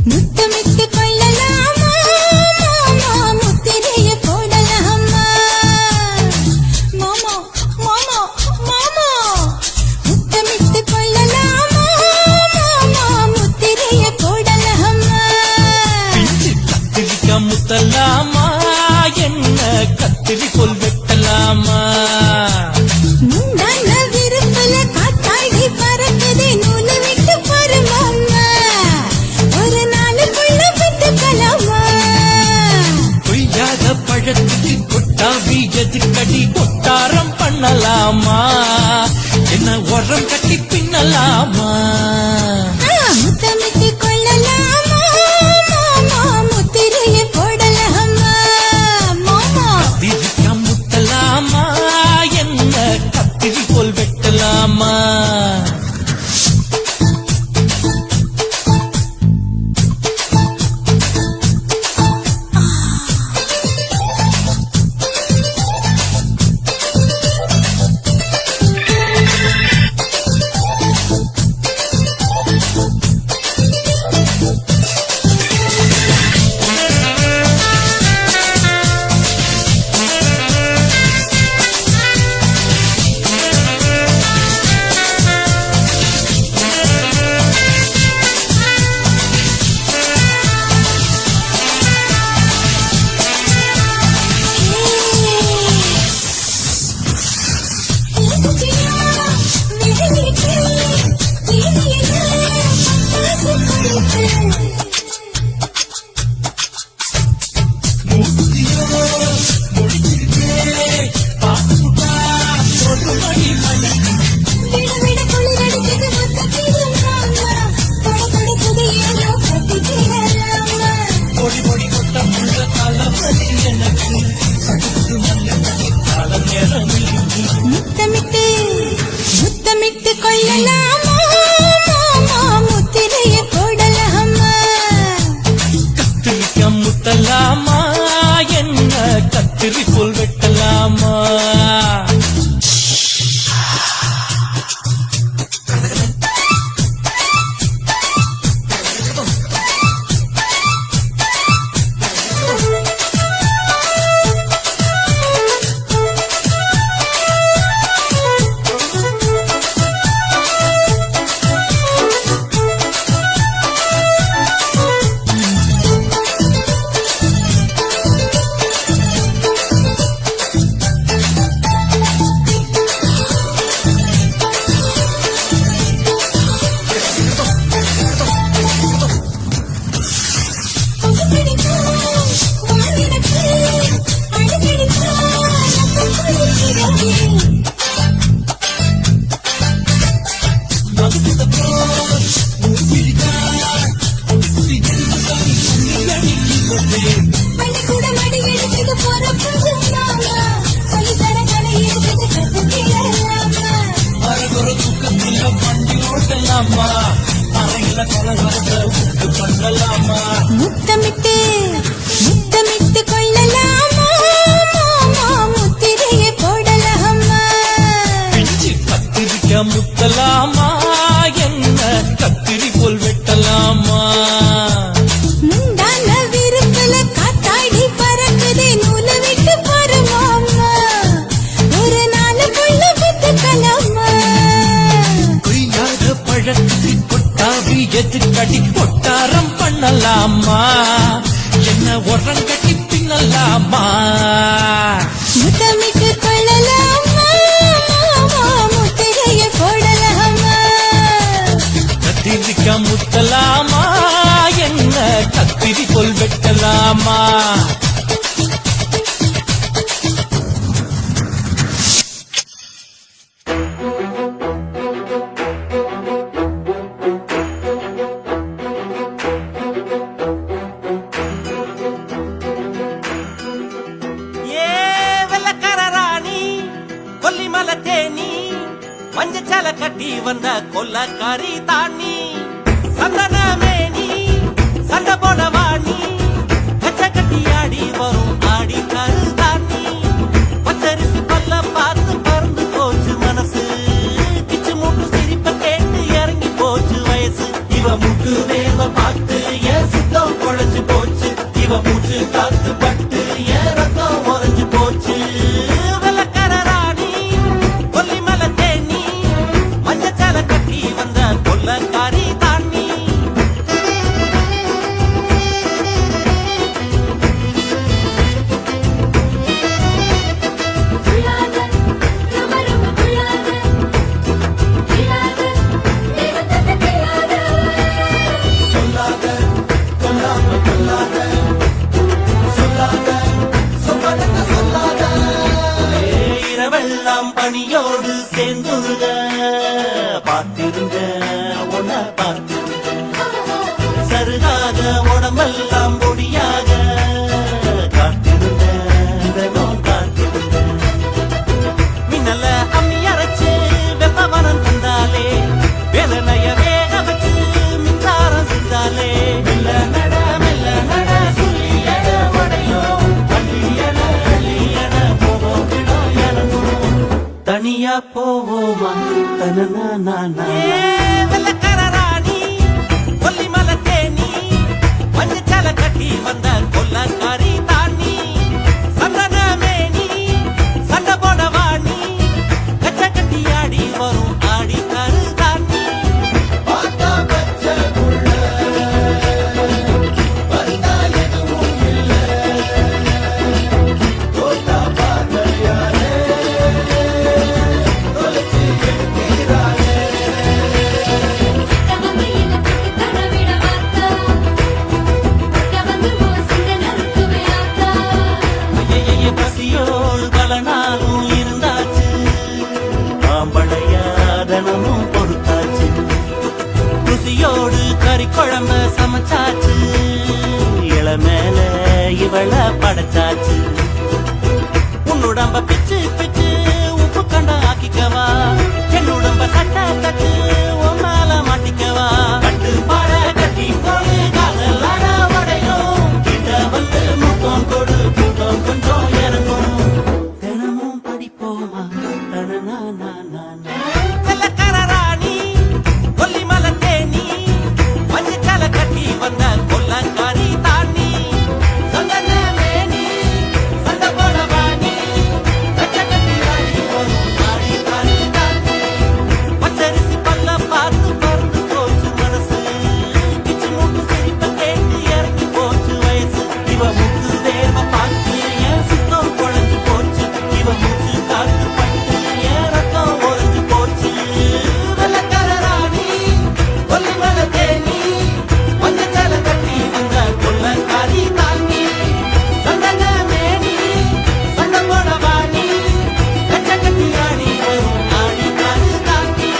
Speaker 4: முத்தமிட்டு கொள்ளலாமா மாமா முத்திரைய போடலாமா மாமா மாமா மாமா முத்தமிட்டு கொள்ளலாமா மாமா முத்திரைய போடலாமா
Speaker 6: பிஞ்சு கத்திரிக்காய் முத்தலாமா என்ன கத்திரி கொல் வெட்டலாமா
Speaker 4: முந்தான விருப்பல காத்தாடி பறக்குதே நூலை விட்டு பாரு மாமா ஒரு நாளுக்குள்ள பெற்றுக்கலாமா
Speaker 6: கொய்யாத பழத்துக்கு கொட்டாவி எதுக்கடி கொட்டாரம் பண்ணலாமா என்ன உரம் கட்டி பின்னலாமா
Speaker 4: முத்தமிட்டு கொள்ளலாமா மாமா முத்திரைய போடலாமா மாமா
Speaker 6: கத்திரிக்காய் முத்தலாமா என்ன கத்திரி கொல் வெட்டலாமா
Speaker 4: கொள்ளலாமா மாமா முத்திரையை போடலாமா
Speaker 6: கத்திரிக்க முத்தலாமா என்ன கத்திரி போல் வெட்டலாமா
Speaker 4: முத்தமிட்டு முத்தமிட்டு கொள்ளலாமா மாமா முத்திரையை போடலாமா
Speaker 6: பிஞ்சு கத்திரிக்க முத்தலாமா என்ன கத்திரி போல் வெட்டலாமா
Speaker 4: முந்தான விருப்பல காத்தாடி பறக்குதே நூலை விட்டு பரமாமா ஒரு நாளுக்குள்ள வித்துக்கலாமா
Speaker 6: கொய்யாத பழத்துக்கு கொட்டாவி எதுக்கடி கொட்டாரம் பண்ணலாமா என்ன உரங்கட்டி பின்னலாமா
Speaker 4: முத்தமிட்டு கொள்ளலாமா மாமா முத்திரையை போடலாமா
Speaker 6: கத்திரிக்க முத்தலாமா என்ன கத்திரி போல் வெட்டலாமா கொல்லிமலை தேனி மஞ்சச்சால கட்டி வந்த கொல்லக்காரி தானி சந்தனமேனி சண்ட போட வாணி கச்ச கட்டி ஆடி வரும் ஆடி கருதானி பச்சரிசி பல்ல பார்த்து பறந்து போச்சு மனசு கிச்சு மூட்டு சிரிப்ப கேட்டு இறங்கி போச்சு வயசு இவ முட்டு வேவ பார்த்து என் சித்தம் குழைச்சு போச்சு இவ மூச்சு காத்து பட்டு என் ரத்தம் உறைஞ்சு போச்சு கொல்லக்காரி தாண்டி இரவெல்லாம் பணியோடு சேர்ந்துருக பார்த்திருங்க உன பார்த்திருங்க சருகாக உடம்பெல்லாம் பொடியாக காத்திருந்த காத்திருந்த மின்னல அம்மி அரைச்சு வெப்பவனம் தந்தாலே வேதனைய வேக வச்சு மின்சாரம் செஞ்சாலே மெல்ல நட சொல்லியட உடையும் அள்ளியன போவோம் விடும் எனக்கும் தனியா போவோமா தனனா வெள்ளக்காரி கொல்லிமலை தேனி மஞ்சச்சால கட்டி வந்த கொல்லக்காரி தானி சந்தனமேனி சண்ட போட வாணி கச்ச கட்டி ஆடி வரும் ஆடி கருதானி பசியோடு பல நாளும் இருந்தாச்சு மாம்பழையாதனமும் பொறுத்தாச்சு ருசியோடு கறி குழம்ப சமைச்சாச்சு இளமேல இவள படைச்சாச்சு உன்னுடம்ப பிச்சு பிச்சு உப்பு கண்ட ஆக்கிக்கவா என்னுடம்ப சட்டை கட்டு உன் மேல மாட்டிக்கவா கட்டு பாட கட்டி போடு காதல் அட உடையும் கிட்ட வந்து முத்தம் கொடு கூட்டம் கொஞ்சம் இறங்கும் தினமும் படிப்போமா ராணி கொல்லிமலை தேனி மஞ்சள் கட்டி வந்த கொல்லக்காரி தாண்டி சந்தன மேனி சந்த போட வாணி கட்டி வாடி வரும் தாடி தாடி தாண்டி பச்சரிசி பல்ல பார்த்து பறந்து போச்சு மனசு கிச்சு மூக்கு சிரிப்ப கேட்டு இறங்கி போச்சு வயசு இவ மூக்கு தேர்வ பார்த்து என் சுத்தம் குழஞ்சு போச்சு இவ மூச்சு காத்து பட்டு என் ரத்தம் ஒழிஞ்சு போச்சு வெள்ளக்கார ராணி கொல்லிமலை தேனி மஞ்சள் கட்டி வந்த கொல்லக்காரி தாண்டி சந்தன மேனி சண்ட போட வாணி கட்டி ஆடி வரும் ஆடி காடு தாண்டி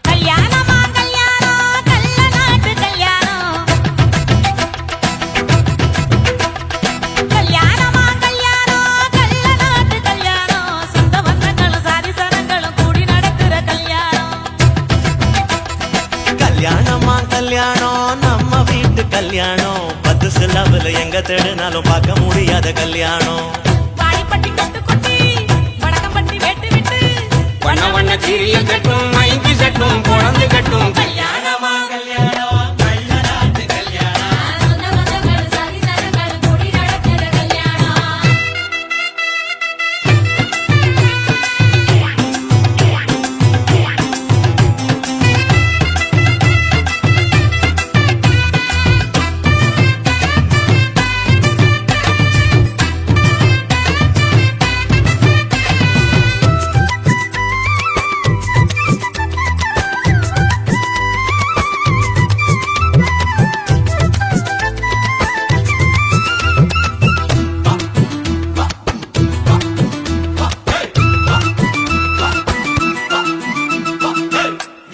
Speaker 4: கல்யாணமா கல்யாணம் கள்ள நாட்டு கல்யாணம் கல்யாணமா கல்யாணம் கள்ள நாட்டு கல்யாணம் சொந்த பந்தங்களும் சாதி சனங்களும் கூடி நடக்கிற கல்யாணம்
Speaker 6: கல்யாணமா கல்யாணம் நம்ம வீட்டு கல்யாணம் 10 சிலவுல எங்க தேடினாலும் பார்க்க முடியாத கல்யாணம்
Speaker 4: வாடிப்பட்டி கொட்டு கொட்டி வடக்கம்பட்டி வெட்டு விட்டு
Speaker 1: வண்ண வண்ண சீரிய கட்டும் மைக்கு சட்டும் குழந்தை கட்டும்
Speaker 6: கல்யாணமா கல்யாணம் கள்ள நாட்டு கல்யாணம்
Speaker 2: சொந்த பந்தங்கள் சாதி சனங்கள் கூடி நடக்கிற கல்யாணம்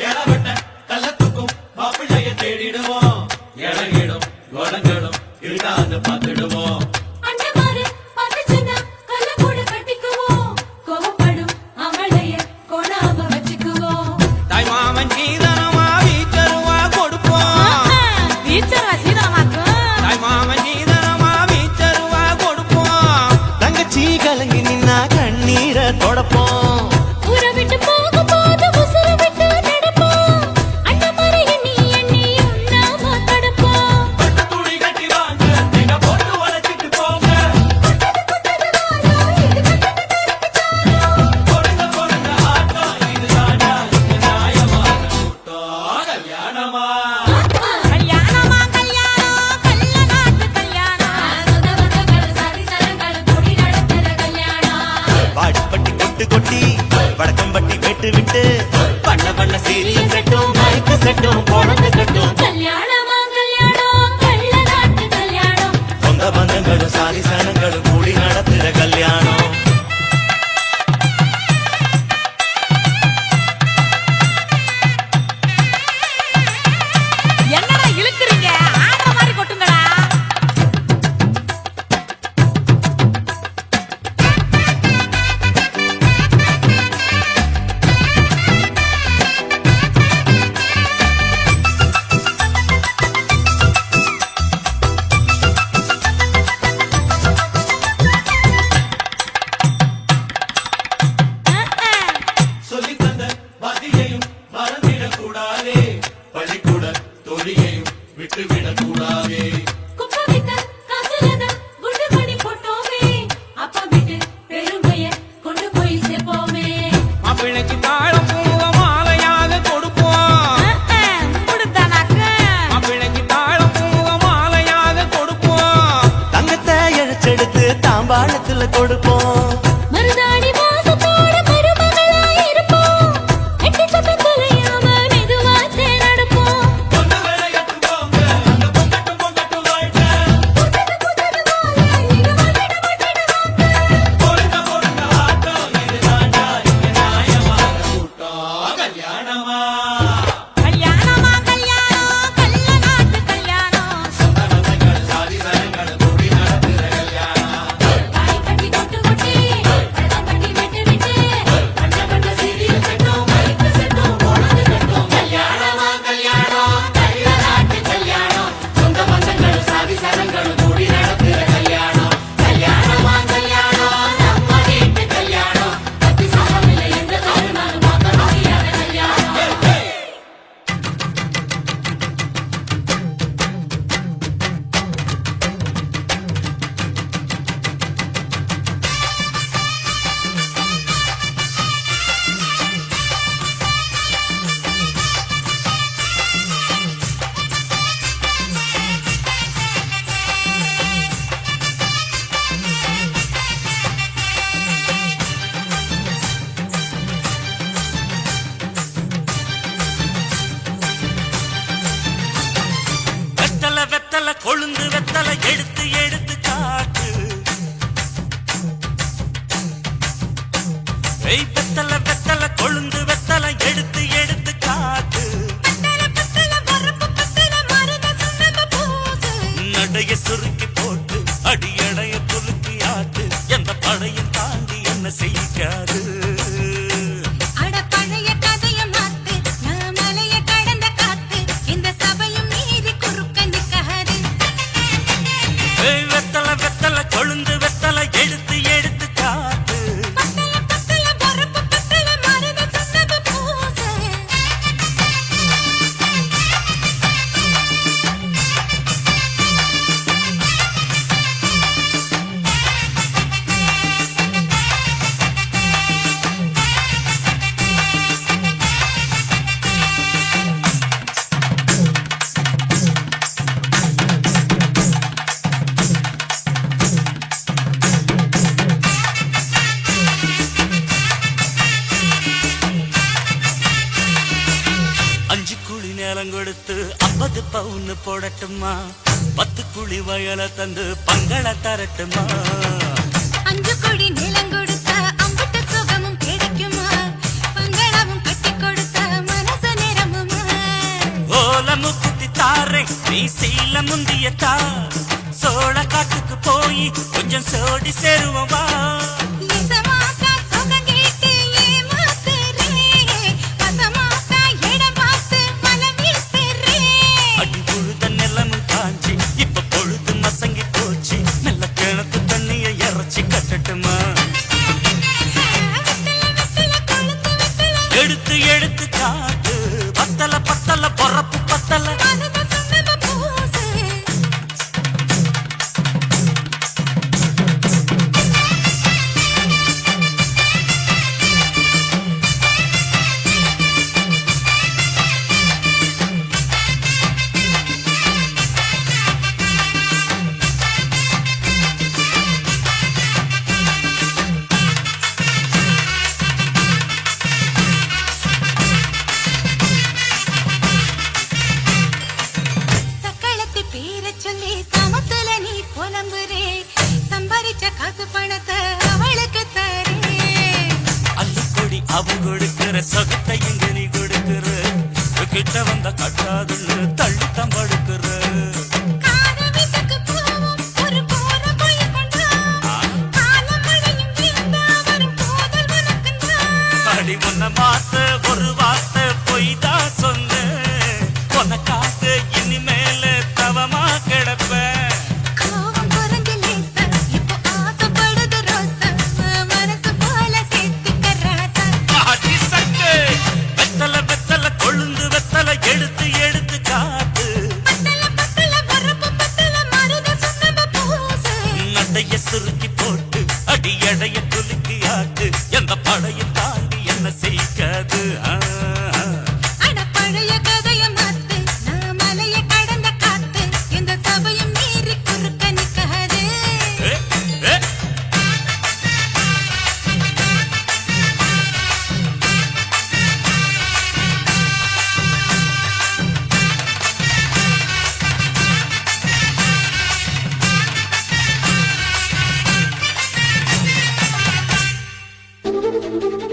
Speaker 5: எழவட்ட கள்ளத்துக்கும் மாப்பிள்ளைய தேடிடுவோம் இளங்கிடும் குணங்களும் இருக்காது பார்த்துடுவோம்
Speaker 2: அண்ணமாரு பக்கச்சுன்னா கல்ல கூட கட்டிக்குவோம் கோவப்படும் அவளைய கொணாம வச்சுக்குவோம்
Speaker 6: தாய் மாமன் சீதனமா வீச்சருவா கொடுப்போம்
Speaker 4: டீச்சர் வசீதமாக்கும்
Speaker 6: தாய் மாமன் சீதனமா வீச்சருவா கொடுப்போம் தங்கச்சி கலங்கி நின்னா கண்ணீரை தொடப்போம்
Speaker 2: ஊரை விட்டு போகும்போது உசுரை விட்டு நடப்போம் அண்ணமாரு எண்ணி எண்ணி உண்ணாம தடுப்போம்
Speaker 5: பட்டு துணி கட்டி வாங்க எங்க போட்டு உழைச்சிட்டு போங்க பொருங்க ஆட்டம் இது தாண்டா இந்த நியாயமான கூட்டம் கல்யாணமா
Speaker 4: கல்யாணமா கல்யாணம் கள்ள நாட்டு கல்யாணம்
Speaker 2: சொந்த பந்தங்கள் சாதி சனங்கள் கூடி நடக்கிற கல்யாணம்
Speaker 6: வாடிப்பட்டி கொட்டு கொட்டி வடக்கம்பட்டி வெட்டு விட்டு பண்ண பண்ண சீரியல் செட்டும் மைக்கு செட்டும் குழந்தை கட்டும்
Speaker 2: கல்யாணமா கல்யாணம் கள்ள நாட்டு கல்யாணம்
Speaker 6: சொந்த பந்தங்களும் சாதி சனங்களும் கூடி நடத்துற கல்யாணம்
Speaker 4: என்னடா இழுக்குறீங்க ஆடுற மாதிரி கொட்டுங்கடா
Speaker 5: சொல்லித் தந்த வாத்தியையும் மறந்திடக் கூடாதே பள்ளிக்கூட தோழியையும் விட்டுவிடக் கூடாதே
Speaker 2: குப்பை வித்த காசுலத குண்டு பண்ணி போட்டோமே அப்பா விட்டு பெருமைய கொண்டு போய் சேர்ப்போமே
Speaker 6: மாப்பிள்ளைக்கு தாழம் பூவ மாலையாக கொடுப்போம்
Speaker 4: கொடுத்தானாக்கு
Speaker 6: மாப்பிள்ளைக்கு தாழம் பூவ மாலையாக கொடுப்போம் தங்கத்தை இழைச்செடுத்து தாம்பாளத்துல கொடுப்போம்
Speaker 2: மருதாணி வாசத்தோட மருமகளா இருப்போம் எட்டு சொப்ப தொலையாம மெதுவா தேனடுப்போம்
Speaker 5: கொண்டு வேலை கட்டுவோம்
Speaker 1: வெத்தல கொழுந்து வெத்தல எடுத்து எடுத்து காட்டு வெத்தல வெத்தல கொழுந்து வெத்தல எடுத்து எடுத்து காட்டு நடைய சுருக்கி போட்டு அடியடைய துலுக்கி ஆட்டு எந்த படையும் தாண்டி என்ன செய்யாது வெத்தல வெத்தல கொழுந்து வெத்தல எடுத்து எடுத்து காட்டு நேரம் கொடுத்து 50 பவுன் போடட்டுமா 10 குழி வயல தந்து பங்கள தரட்டுமா
Speaker 2: 5 கோடி நிலம் கொடுத்த அம்புட்டு சுகமும் கிடைக்குமா பங்களாவும் கட்டி கொடுத்த மனசு நிரம்புமா
Speaker 1: ஓல முக்குத்தி தாரே நீ சீல முந்திய தார் சோழ காட்டுக்கு போய் கொஞ்சம் சோடி சேருவா எடுத்து எடுத்து காட்டு பத்தல பத்தல பொறப்பு பத்தல அவன் கொடுக்கிற சொகத்தை இங்க நீ கொடுக்கிற கிட்ட வந்த கட்டாதுன்னு தள்ளித்தான் படுக்கிற அடி உன்னை மாத்த ஒரு வார்த்தை பொய் தான் சொன்ன உன்னை காத்து இனிமேல தவமா கிடப்பேன் எடுத்து எடுத்து காட்டு நடைய சுருக்கி போட்டு அடி எடைய துலுக்கி ஆட்டு எந்த படையும் தாண்டி என்ன செய்யாது
Speaker 2: பழைய கதைய மாத்து நான் மலைய கடந்த காத்து இந்த சபையும் மீறி குறுக்க நிக்காது
Speaker 4: Thank you.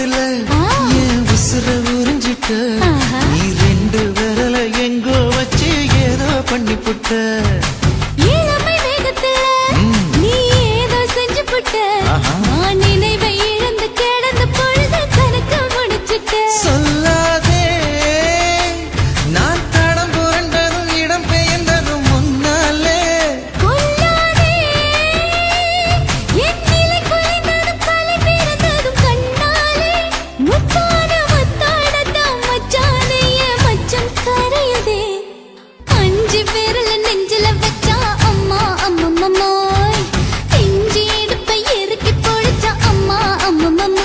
Speaker 6: வேகத்துல என் உசுர உறிஞ்சிட்ட நீ ரெண்டு விரல எங்கோ வச்சு ஏதோ பண்ணி புட்ட
Speaker 2: இளமை வேகத்துல நீ ஏதோ செஞ்சு புட்ட நான் நினைவை இழந்து கிடந்த பொழுது கணக்கு முடிச்சிட்ட
Speaker 6: சொல்லாதே நான் தடம் புரண்டதும் இடம் பெயர்ந்ததும் முன்னாலே
Speaker 2: கொல்லாதே என் நிலை குலைந்ததும் தலை பிறந்ததும் கண்ணாலே முத்தான முத்தாடத்தான் மச்சானே என் மச்சம் கரையுதே அஞ்சு விரல நெஞ்சில வச்சா அம்மா அம்மம்மோய் இஞ்சி இடுப்பை இறுக்கி பொழிச்சா அம்மா அம்மம்மோய்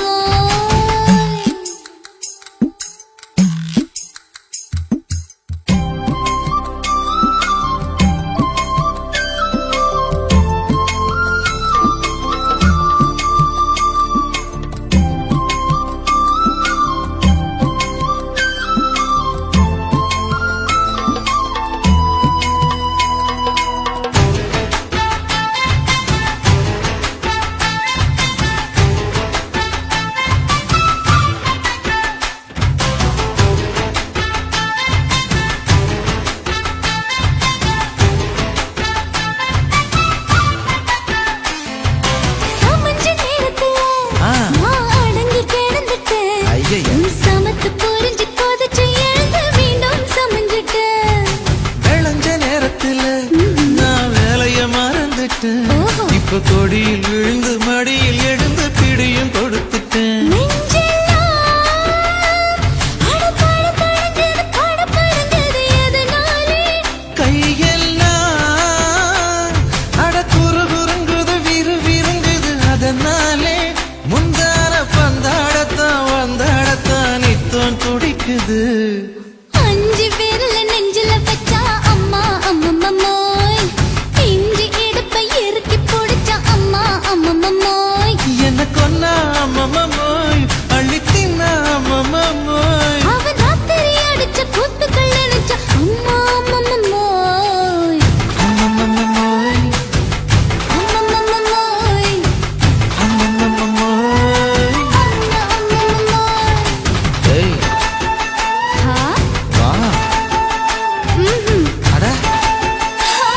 Speaker 2: சமஞ்ச நேரத்துல நான் அடங்கி கிடந்துட்டேன்
Speaker 6: ஐயைய.
Speaker 2: உன் சமத்து புரிஞ்சு கொதிச்சு எழுந்து மீண்டும் சமஞ்சிட்டேன்
Speaker 6: விளைஞ்ச நேரத்துல நான் வேலைய மறந்துட்டேன்
Speaker 2: ஓஹோ.
Speaker 6: இப்ப கொடியில் விழுந்து மடியில் எழுந்து பிடியும் கொடுத்துட்டேன்
Speaker 2: நெஞ்செல்லாம் அடபடபடங்குது, படபடங்குது எதனாலே?
Speaker 6: கையெல்லாம் அட குறுகுறுங்குது விறுவிறுங்குது அதனாலே முந்தான பந்தாடத்தான் வந்தாடத்தான் நித்தம் துடிக்குது
Speaker 2: அஞ்சு விரல நெஞ்சில வச்சா அம்மா அம்மம்மோய் இஞ்சி இடுப்பை இறுக்கி பிடிச்சா அம்மா அம்மம்மோய்
Speaker 6: என்ன கொன்னா அம்மம்மோய் அள்ளி தின்னா அம்மம்மோய்
Speaker 2: அவ ராத்திரி அடிச்ச கூத்துக்கள் நினைச்ச அம்மா அம்மம்மோய்
Speaker 6: அம்மம்மோய்
Speaker 2: அம்மம்மோய்
Speaker 6: அம்மம்மோய்
Speaker 2: அம்மா அம்மம்மோய்
Speaker 6: ஏய்
Speaker 2: ஹா
Speaker 6: வா
Speaker 2: ம்ஹும்
Speaker 6: அட
Speaker 2: ஹா